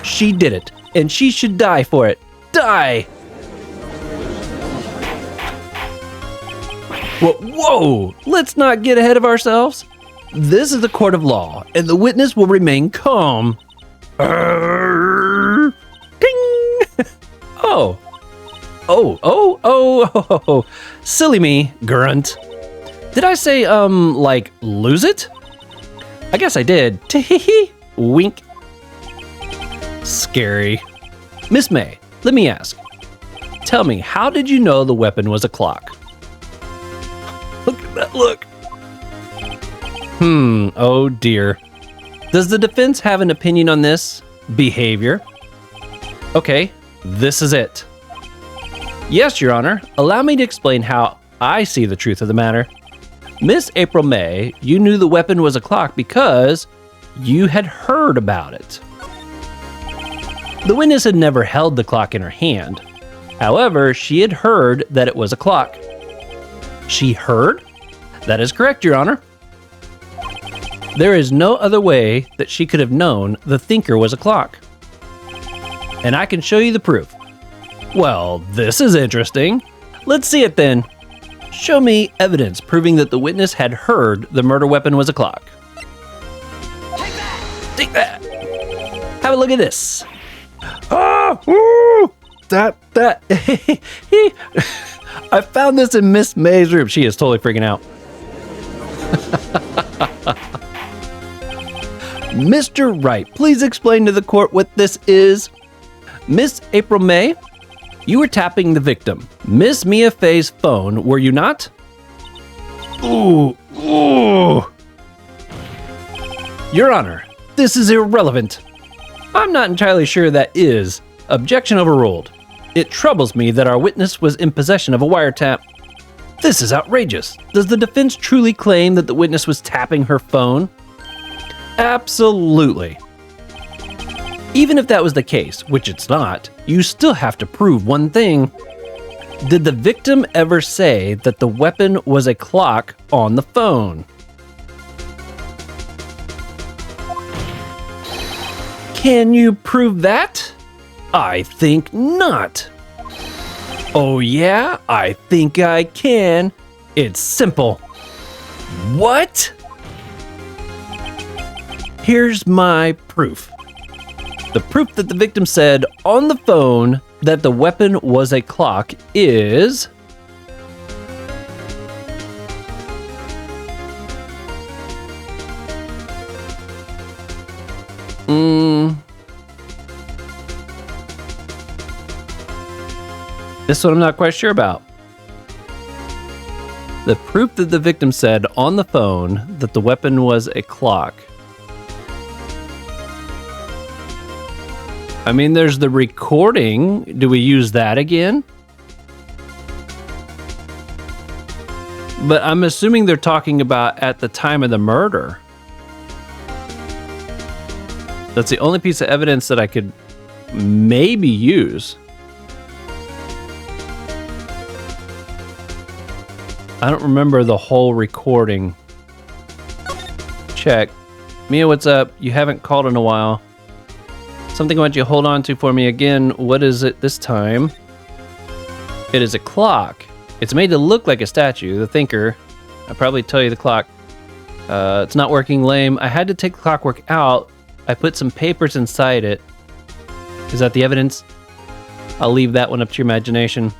She did it, and she should die for it. Die! Whoa, let's not get ahead of ourselves. This is the court of law, and the witness will remain calm. Ding! Oh. Silly me, grunt. Did I say, like, lose it? I guess I did. Tee-hee-hee. Wink. Scary. Miss May, let me ask. Tell me, how did you know the weapon was a clock? Look at that look. Oh dear. Does the defense have an opinion on this behavior? Okay, this is it. Yes, Your Honor. Allow me to explain how I see the truth of the matter. Miss April May, you knew the weapon was a clock because you had heard about it. The witness had never held the clock in her hand. However, she had heard that it was a clock. She heard? That is correct, Your Honor. There is no other way that she could have known the thinker was a clock. And I can show you the proof. Well, this is interesting. Let's see it then. Show me evidence proving that the witness had heard the murder weapon was a clock. Take that! Have a look at this. Ah! Woo! That. I found this in Miss May's room. She is totally freaking out. Mr. Wright, please explain to the court what this is. Miss April May, you were tapping the victim, Miss Mia Fay's phone, were you not? Ooh. Your Honor, this is irrelevant. I'm not entirely sure that is. Objection overruled. It troubles me that our witness was in possession of a wiretap. This is outrageous. Does the defense truly claim that the witness was tapping her phone? Absolutely. Even if that was the case, which it's not, you still have to prove one thing. Did the victim ever say that the weapon was a clock on the phone? Can you prove that? I think not. Oh yeah, I think I can. It's simple. What? Here's my proof. The proof that the victim said on the phone that the weapon was a clock is... This one I'm not quite sure about. The proof that the victim said on the phone that the weapon was a clock. I mean, there's the recording. Do we use that again? But I'm assuming they're talking about at the time of the murder. That's the only piece of evidence that I could maybe use. I don't remember the whole recording. Check. Mia, what's up? You haven't called in a while. Something I want you to hold on to for me again. What is it this time? It is a clock. It's made to look like a statue, the thinker. I'll probably tell you the clock. It's not working, lame. I had to take the clockwork out. I put some papers inside it. Is that the evidence? I'll leave that one up to your imagination.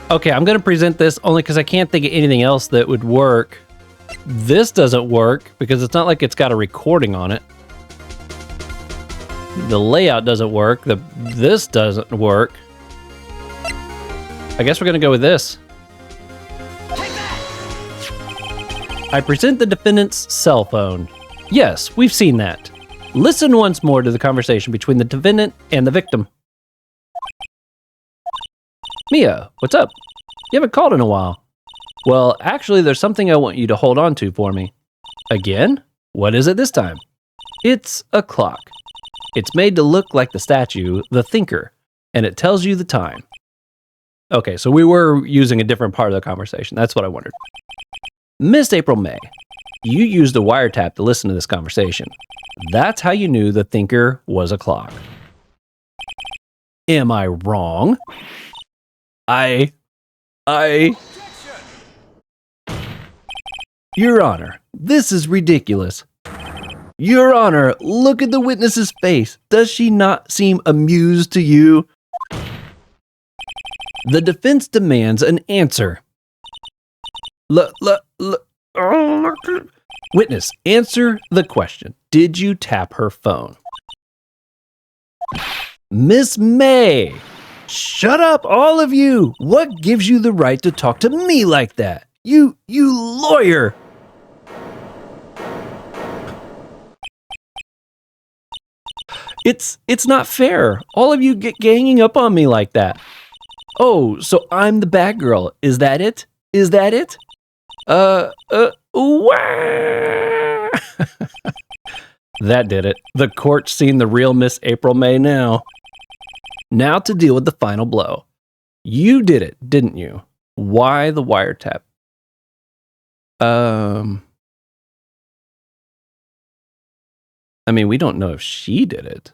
Okay, I'm gonna present this only because I can't think of anything else that would work. This doesn't work because it's not like it's got a recording on it. The layout doesn't work. This doesn't work. I guess we're gonna go with this. I present the defendant's cell phone. Yes, we've seen that. Listen once more to the conversation between the defendant and the victim. Mia, what's up? You haven't called in a while. Well, actually, there's something I want you to hold on to for me. Again? What is it this time? It's a clock. It's made to look like the statue, the thinker, and it tells you the time. Okay, so we were using a different part of the conversation. That's what I wondered. Miss April May, you used a wiretap to listen to this conversation. That's how you knew the thinker was a clock. Am I wrong? Your Honor, this is ridiculous. Your Honor, look at the witness's face. Does she not seem amused to you? The defense demands an answer. Witness, answer the question. Did you tap her phone? Miss May! Shut up, all of you! What gives you the right to talk to me like that? You lawyer! It's not fair. All of you get ganging up on me like that. Oh, so I'm the bad girl. Is that it? Is that it? That did it. The court's seen the real Miss April May now. Now to deal with the final blow. You did it, didn't you? Why the wiretap? I mean, we don't know if she did it.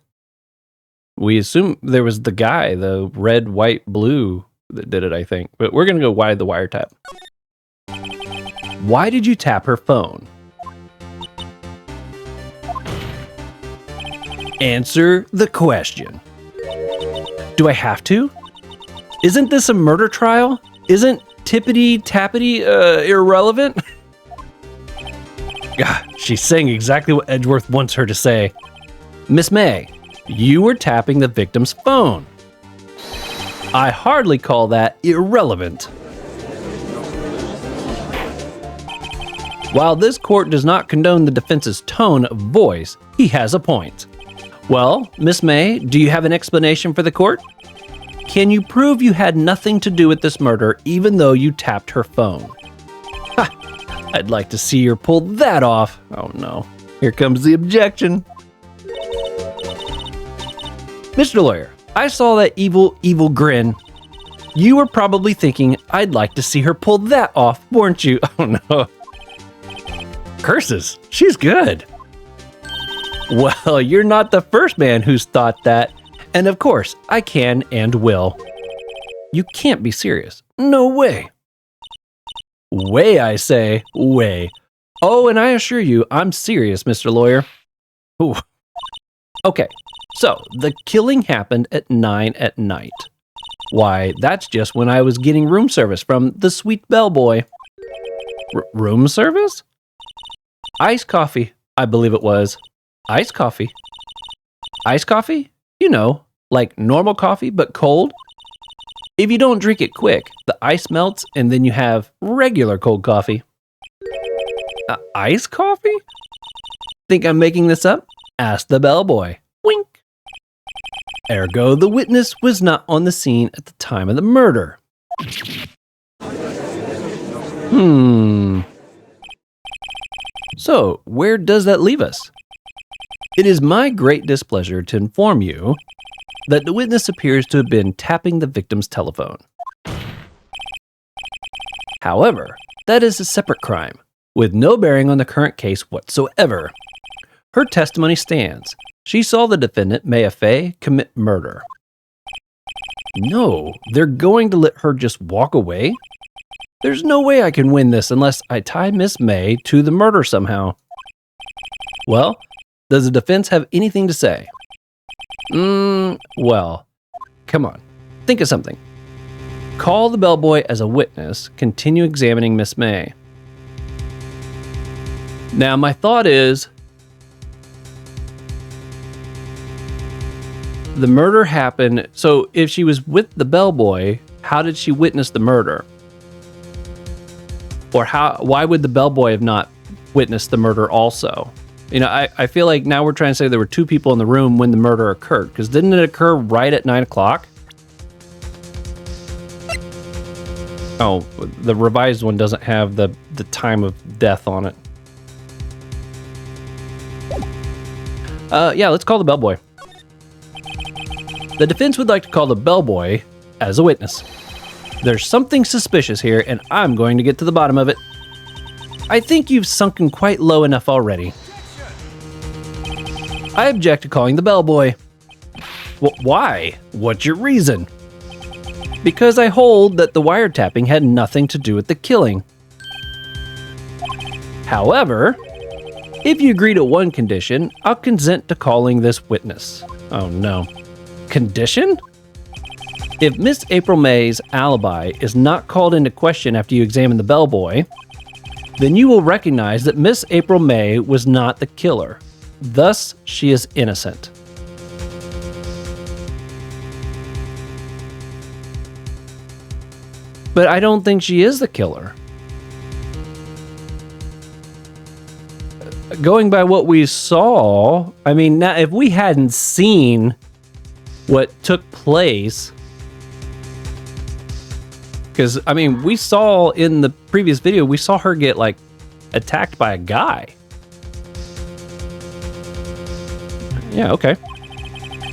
We assume there was the guy, the red, white, blue that did it, I think. But we're going to go why the wiretap. Why did you tap her phone? Answer the question. Do I have to? Isn't this a murder trial? Isn't tippity-tappity irrelevant? God, she's saying exactly what Edgeworth wants her to say. Miss May, you were tapping the victim's phone. I hardly call that irrelevant. While this court does not condone the defense's tone of voice, he has a point. Well, Miss May, do you have an explanation for the court? Can you prove you had nothing to do with this murder even though you tapped her phone? Ha! I'd like to see her pull that off. Oh no, here comes the objection. Mr. Lawyer, I saw that evil grin. You were probably thinking, I'd like to see her pull that off, weren't you? Oh no. Curses, she's good. Well, you're not the first man who's thought that, and of course, I can and will. You can't be serious. No way. Way, I say, way. Oh, and I assure you, I'm serious, Mr. Lawyer. Ooh. Okay, so the killing happened at 9 at night. Why, that's just when I was getting room service from the sweet bellboy. Room service? Iced coffee, I believe it was. Iced coffee. Iced coffee? You know, like normal coffee, but cold. If you don't drink it quick, the ice melts and then you have regular cold coffee. Iced coffee? Think I'm making this up? Ask the bellboy. Wink. Ergo, the witness was not on the scene at the time of the murder. So, where does that leave us? It is my great displeasure to inform you that the witness appears to have been tapping the victim's telephone. However, that is a separate crime, with no bearing on the current case whatsoever. Her testimony stands. She saw the defendant, Maya Fay, commit murder. No, they're going to let her just walk away? There's no way I can win this unless I tie Miss May to the murder somehow. Well, does the defense have anything to say? Well, come on, think of something. Call the bellboy as a witness, continue examining Miss May. Now, my thought is, the murder happened, so if she was with the bellboy, how did she witness the murder? Or why would the bellboy have not witnessed the murder also? You know, I feel like now we're trying to say there were two people in the room when the murder occurred, because didn't it occur right at 9 o'clock? Oh, the revised one doesn't have the time of death on it. Yeah, let's call the bellboy. The defense would like to call the bellboy as a witness. There's something suspicious here, and I'm going to get to the bottom of it. I think you've sunken quite low enough already. I object to calling the bellboy. Why? What's your reason? because I hold that the wiretapping had nothing to do with the killing. However, if you agree to one condition, I'll consent to calling this witness. Oh no. Condition? If Miss April May's alibi is not called into question after you examine the bellboy, then you will recognize that Miss April May was not the killer. Thus, she is innocent. But I don't think she is the killer. Going by what we saw, I mean, now if we hadn't seen what took place, because, I mean, we saw in the previous video, we saw her get, like, attacked by a guy. Yeah, okay.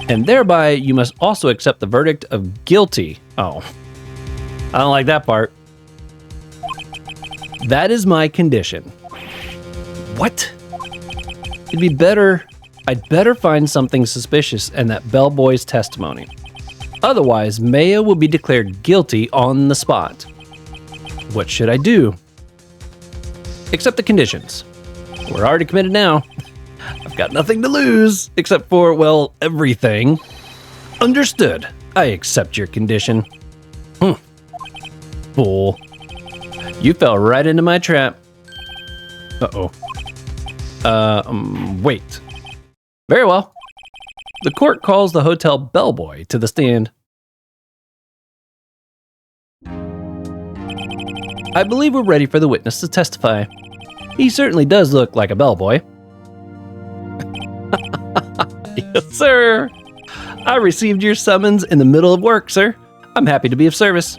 And thereby, you must also accept the verdict of guilty. Oh, I don't like that part. That is my condition. What? It'd be better, I'd better find something suspicious in that bellboy's testimony. Otherwise, Maya will be declared guilty on the spot. What should I do? Accept the conditions. We're already committed now. I've got nothing to lose, except for, well, everything. Understood. I accept your condition. Fool. You fell right into my trap. Uh-oh. Wait. Very well. The court calls the hotel bellboy to the stand. I believe we're ready for the witness to testify. He certainly does look like a bellboy. Yes, sir. I received your summons in the middle of work, sir. I'm happy to be of service.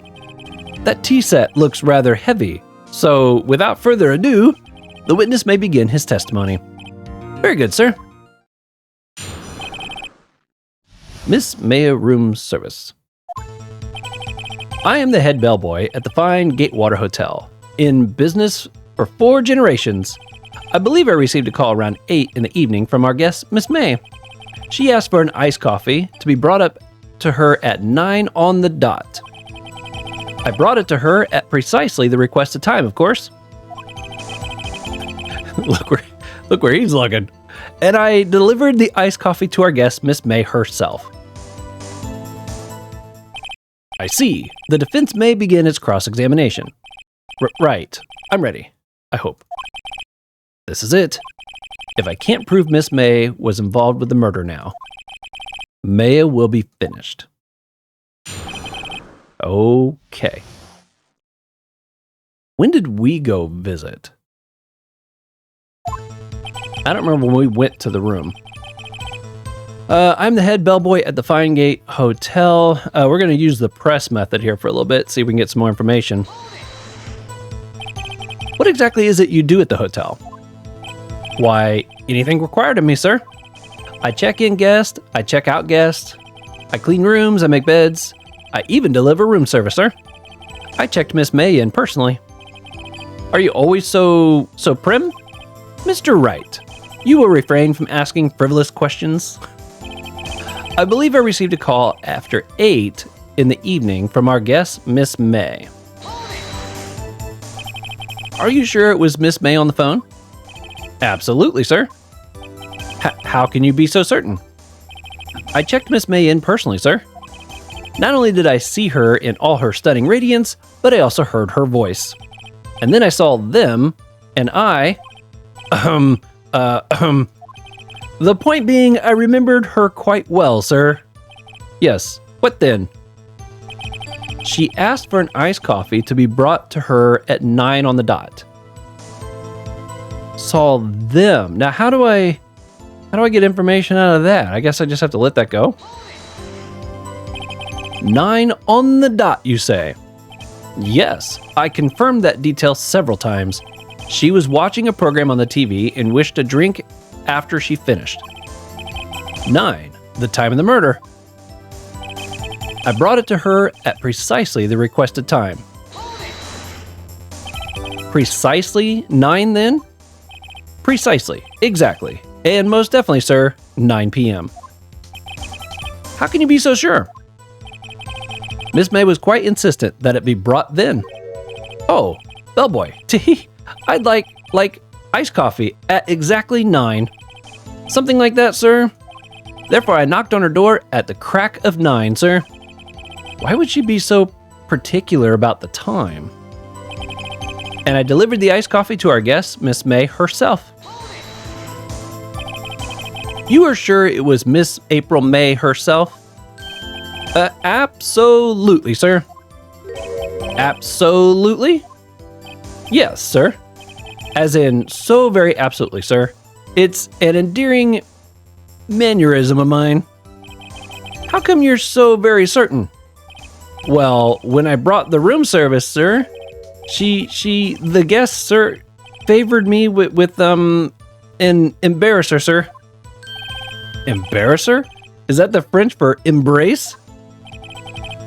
That tea set looks rather heavy, so without further ado, the witness may begin his testimony. Very good, sir. Miss Maya Room Service. I am the head bellboy at the fine Gatewater Hotel. In business for 4 generations. I believe I received a call around 8 in the evening from our guest, Miss May. She asked for an iced coffee to be brought up to her at 9 on the dot. I brought it to her at precisely the requested time, of course. Look where he's looking. And I delivered the iced coffee to our guest, Miss May herself. I see. The defense may begin its cross-examination. Right. I'm ready. I hope. This is it. If I can't prove Miss May was involved with the murder now, Maya will be finished. Okay. When did we go visit? I don't remember when we went to the room. I'm the head bellboy at the Fine Gate Hotel. We're going to use the press method here for a little bit, see if we can get some more information. What exactly is it you do at the hotel? Why, anything required of me, sir. I check in guests, I check out guests, I clean rooms, I make beds, I even deliver room service, sir. I checked Miss May in personally. Are you always so prim? Mr. Wright, you will refrain from asking frivolous questions. I believe I received a call after 8 in the evening from our guest, Miss May. Are you sure it was Miss May on the phone? Absolutely, sir. How can you be so certain? I checked Miss May in personally, sir. Not only did I see her in all her stunning radiance, but I also heard her voice. And then I saw them, and I... The point being, I remembered her quite well, sir. Yes, what then? She asked for an iced coffee to be brought to her at 9 on the dot. Saw them. Now, how do I get information out of that? I guess I just have to let that go. 9 on the dot, you say? Yes, I confirmed that detail several times. She was watching a program on the TV and wished a drink after she finished. 9, the time of the murder. I brought it to her at precisely the requested time. Precisely 9 then? Precisely, exactly. And most definitely, sir, 9 p.m. How can you be so sure? Miss May was quite insistent that it be brought then. Oh, bellboy, tee, I'd like iced coffee at exactly 9. Something like that, sir. Therefore, I knocked on her door at the crack of 9, sir. Why would she be so particular about the time? And I delivered the iced coffee to our guest, Miss May herself. You are sure it was Miss April May herself? Absolutely, sir. Absolutely? Yes, sir. As in, so very absolutely, sir. It's an endearing mannerism of mine. How come you're so very certain? Well, when I brought the room service, sir, the guest, sir, favored me with an embarrasser, sir. Embarrasser? Is that the French for embrace?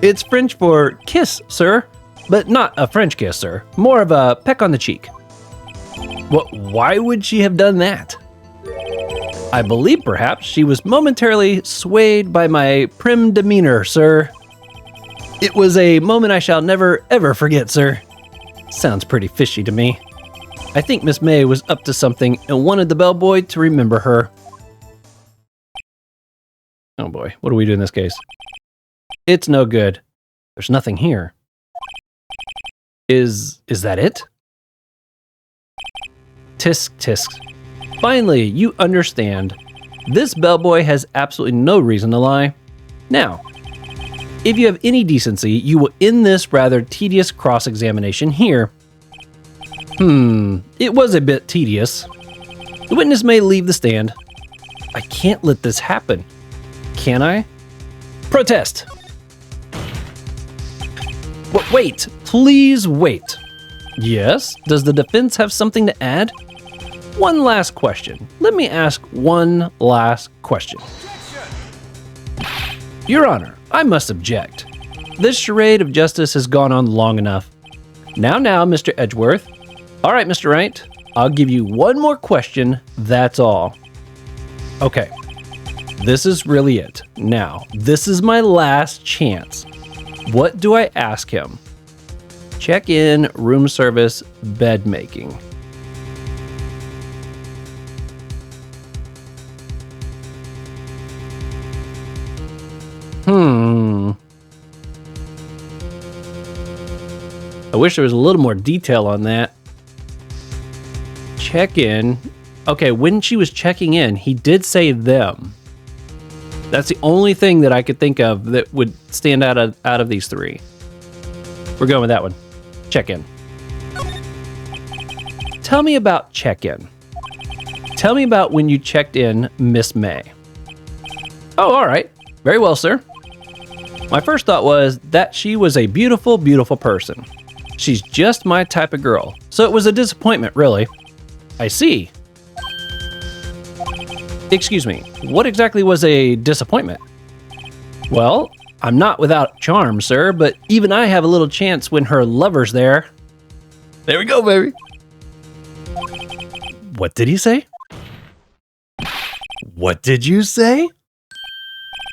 It's French for kiss, sir, but not a French kiss, sir. More of a peck on the cheek. Why would she have done that? I believe perhaps she was momentarily swayed by my prim demeanor, sir. It was a moment I shall never ever forget, sir. Sounds pretty fishy to me. I think Miss May was up to something and wanted the bellboy to remember her. Oh boy, what do we do in this case? It's no good. There's nothing here. Is that it? Tisk tisk. Finally, you understand. This bellboy has absolutely no reason to lie. Now, if you have any decency, you will end this rather tedious cross-examination here. It was a bit tedious. The witness may leave the stand. I can't let this happen. Can I? Protest! Wait, please wait. Yes, does the defense have something to add? One last question. Let me ask one last question. Your Honor, I must object. This charade of justice has gone on long enough. Now, Mr. Edgeworth. All right, Mr. Wright, I'll give you one more question, that's all. Okay, this is really it. Now, this is my last chance. What do I ask him? Check-in, room service, bed making. I wish there was a little more detail on that. Check-in. Okay, when she was checking in, he did say them. That's the only thing that I could think of that would stand out of these three. We're going with that one. Check-in. Tell me about check-in. Tell me about when you checked in Miss May. Oh, all right. Very well, sir. My first thought was that she was a beautiful, beautiful person. She's just my type of girl, so it was a disappointment, really. I see. Excuse me, what exactly was a disappointment? Well, I'm not without charm, sir, but even I have a little chance when her lover's there. There we go, baby. What did he say? What did you say?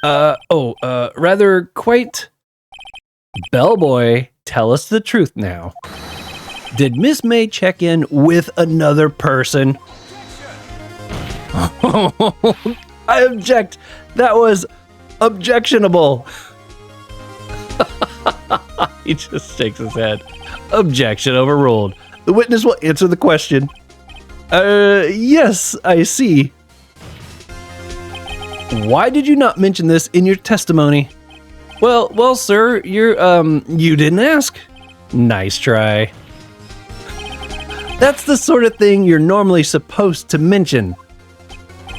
Rather quite... Bellboy, tell us the truth now. Did Miss May check in with another person? I object. That was objectionable. He just shakes his head. Objection overruled. The witness will answer the question. Yes, I see. Why did you not mention this in your testimony? Well, sir, you didn't ask. Nice try. That's the sort of thing you're normally supposed to mention.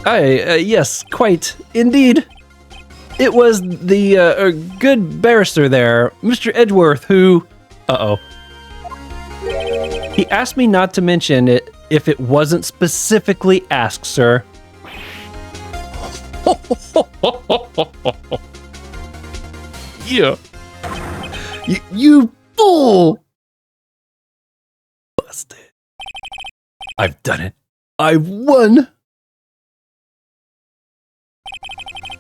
Yes, quite, indeed. It was the, good barrister there, Mr. Edgeworth, who... Uh-oh. He asked me not to mention it if it wasn't specifically asked, sir. Yeah. You fool! Busted. I've done it. I've won!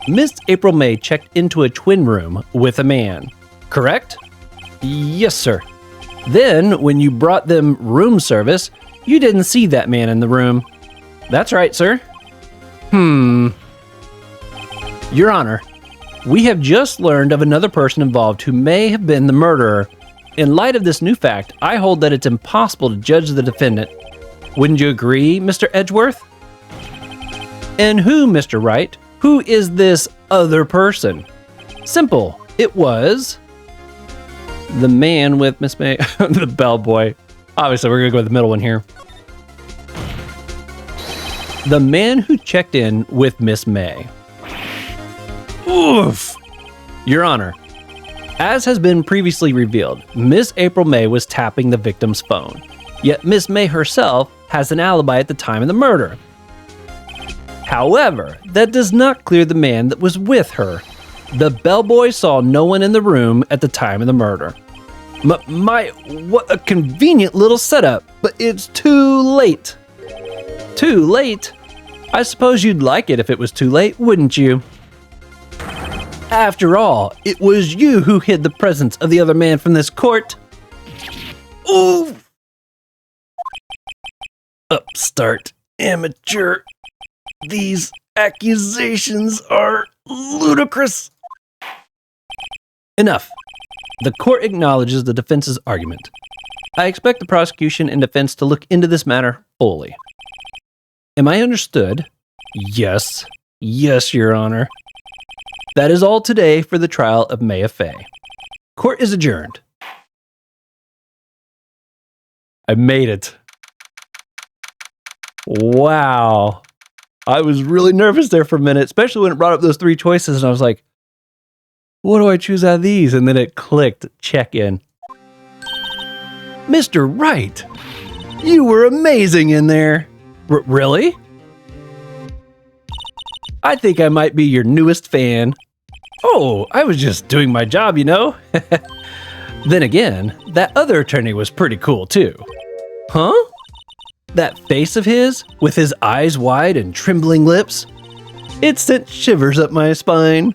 Miss April May checked into a twin room with a man. correct? Yes, sir. Then, when you brought them room service, you didn't see that man in the room. That's right, sir. Your Honor, we have just learned of another person involved who may have been the murderer. In light of this new fact, I hold that it's impossible to judge the defendant. Wouldn't you agree, Mr. Edgeworth? And who, Mr. Wright? Who is this other person? Simple. It was the man with Miss May, the bellboy. Obviously, we're going to go with the middle one here. The man who checked in with Miss May. Oof! Your Honor, as has been previously revealed, Miss April May was tapping the victim's phone. Yet Miss May herself has an alibi at the time of the murder. However, that does not clear the man that was with her. The bellboy saw no one in the room at the time of the murder. What a convenient little setup, but it's too late. Too late? I suppose you'd like it if it was too late, wouldn't you? After all, it was you who hid the presence of the other man from this court. Ooh! Upstart amateur. These accusations are ludicrous. Enough. The court acknowledges the defense's argument. I expect the prosecution and defense to look into this matter fully. Am I understood? Yes. Yes, Your Honor. That is all today for the trial of Maya Fey. Court is adjourned. I made it. Wow. I was really nervous there for a minute, especially when it brought up those three choices, and I was like, what do I choose out of these? And then it clicked, check in. Mr. Wright, you were amazing in there. Really? I think I might be your newest fan. Oh, I was just doing my job, you know? Then again, that other attorney was pretty cool too. Huh? That face of his, with his eyes wide and trembling lips? It sent shivers up my spine.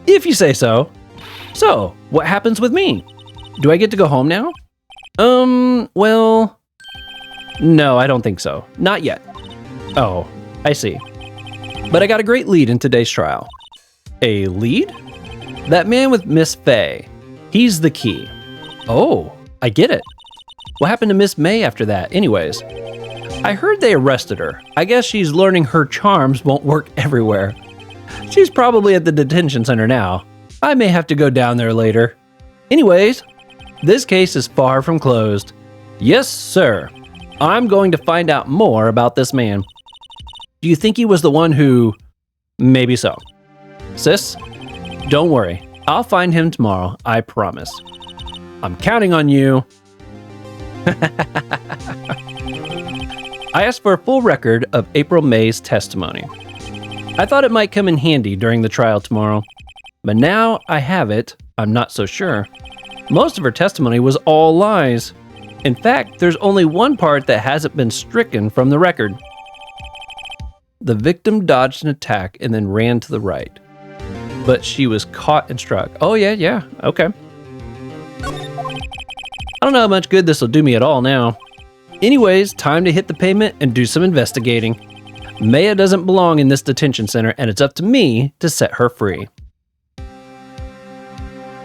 If you say so. So, what happens with me? Do I get to go home now? Well... No, I don't think so. Not yet. Oh, I see. But I got a great lead in today's trial. A lead? That man with Miss Fey. He's the key. Oh, I get it. What happened to Miss May after that, anyways? I heard they arrested her. I guess she's learning her charms won't work everywhere. She's probably at the detention center now. I may have to go down there later. Anyways, this case is far from closed. Yes, sir. I'm going to find out more about this man. Do you think he was the one who... Maybe so. Sis, don't worry. I'll find him tomorrow, I promise. I'm counting on you. I asked for a full record of April May's testimony. I thought it might come in handy during the trial tomorrow. But now I have it, I'm not so sure. Most of her testimony was all lies. In fact, there's only one part that hasn't been stricken from the record. The victim dodged an attack and then ran to the right. But she was caught and struck. Oh yeah, okay. I don't know how much good this will do me at all now. Anyways, time to hit the pavement and do some investigating. Maya doesn't belong in this detention center, and it's up to me to set her free.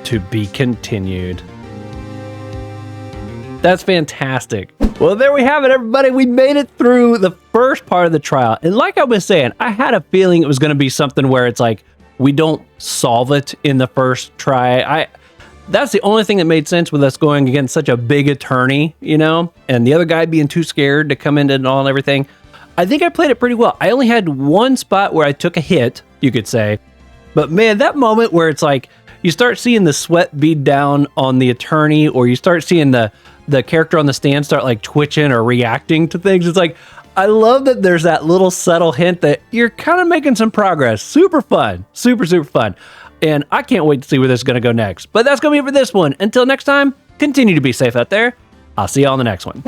To be continued. That's fantastic. Well, there we have it, everybody. We made it through the first part of the trial. And like I was saying, I had a feeling it was going to be something where it's like, we don't solve it in the first try. That's the only thing that made sense with us going against such a big attorney, you know, and the other guy being too scared to come in and all and everything. I think I played it pretty well. I only had one spot where I took a hit, you could say. But man, that moment where it's like, you start seeing the sweat bead down on the attorney, or you start seeing the character on the stand start like twitching or reacting to things. It's like, I love that there's that little subtle hint that you're kind of making some progress. Super fun. Super, super fun. And I can't wait to see where this is going to go next. But that's going to be it for this one. Until next time, continue to be safe out there. I'll see you all in the next one.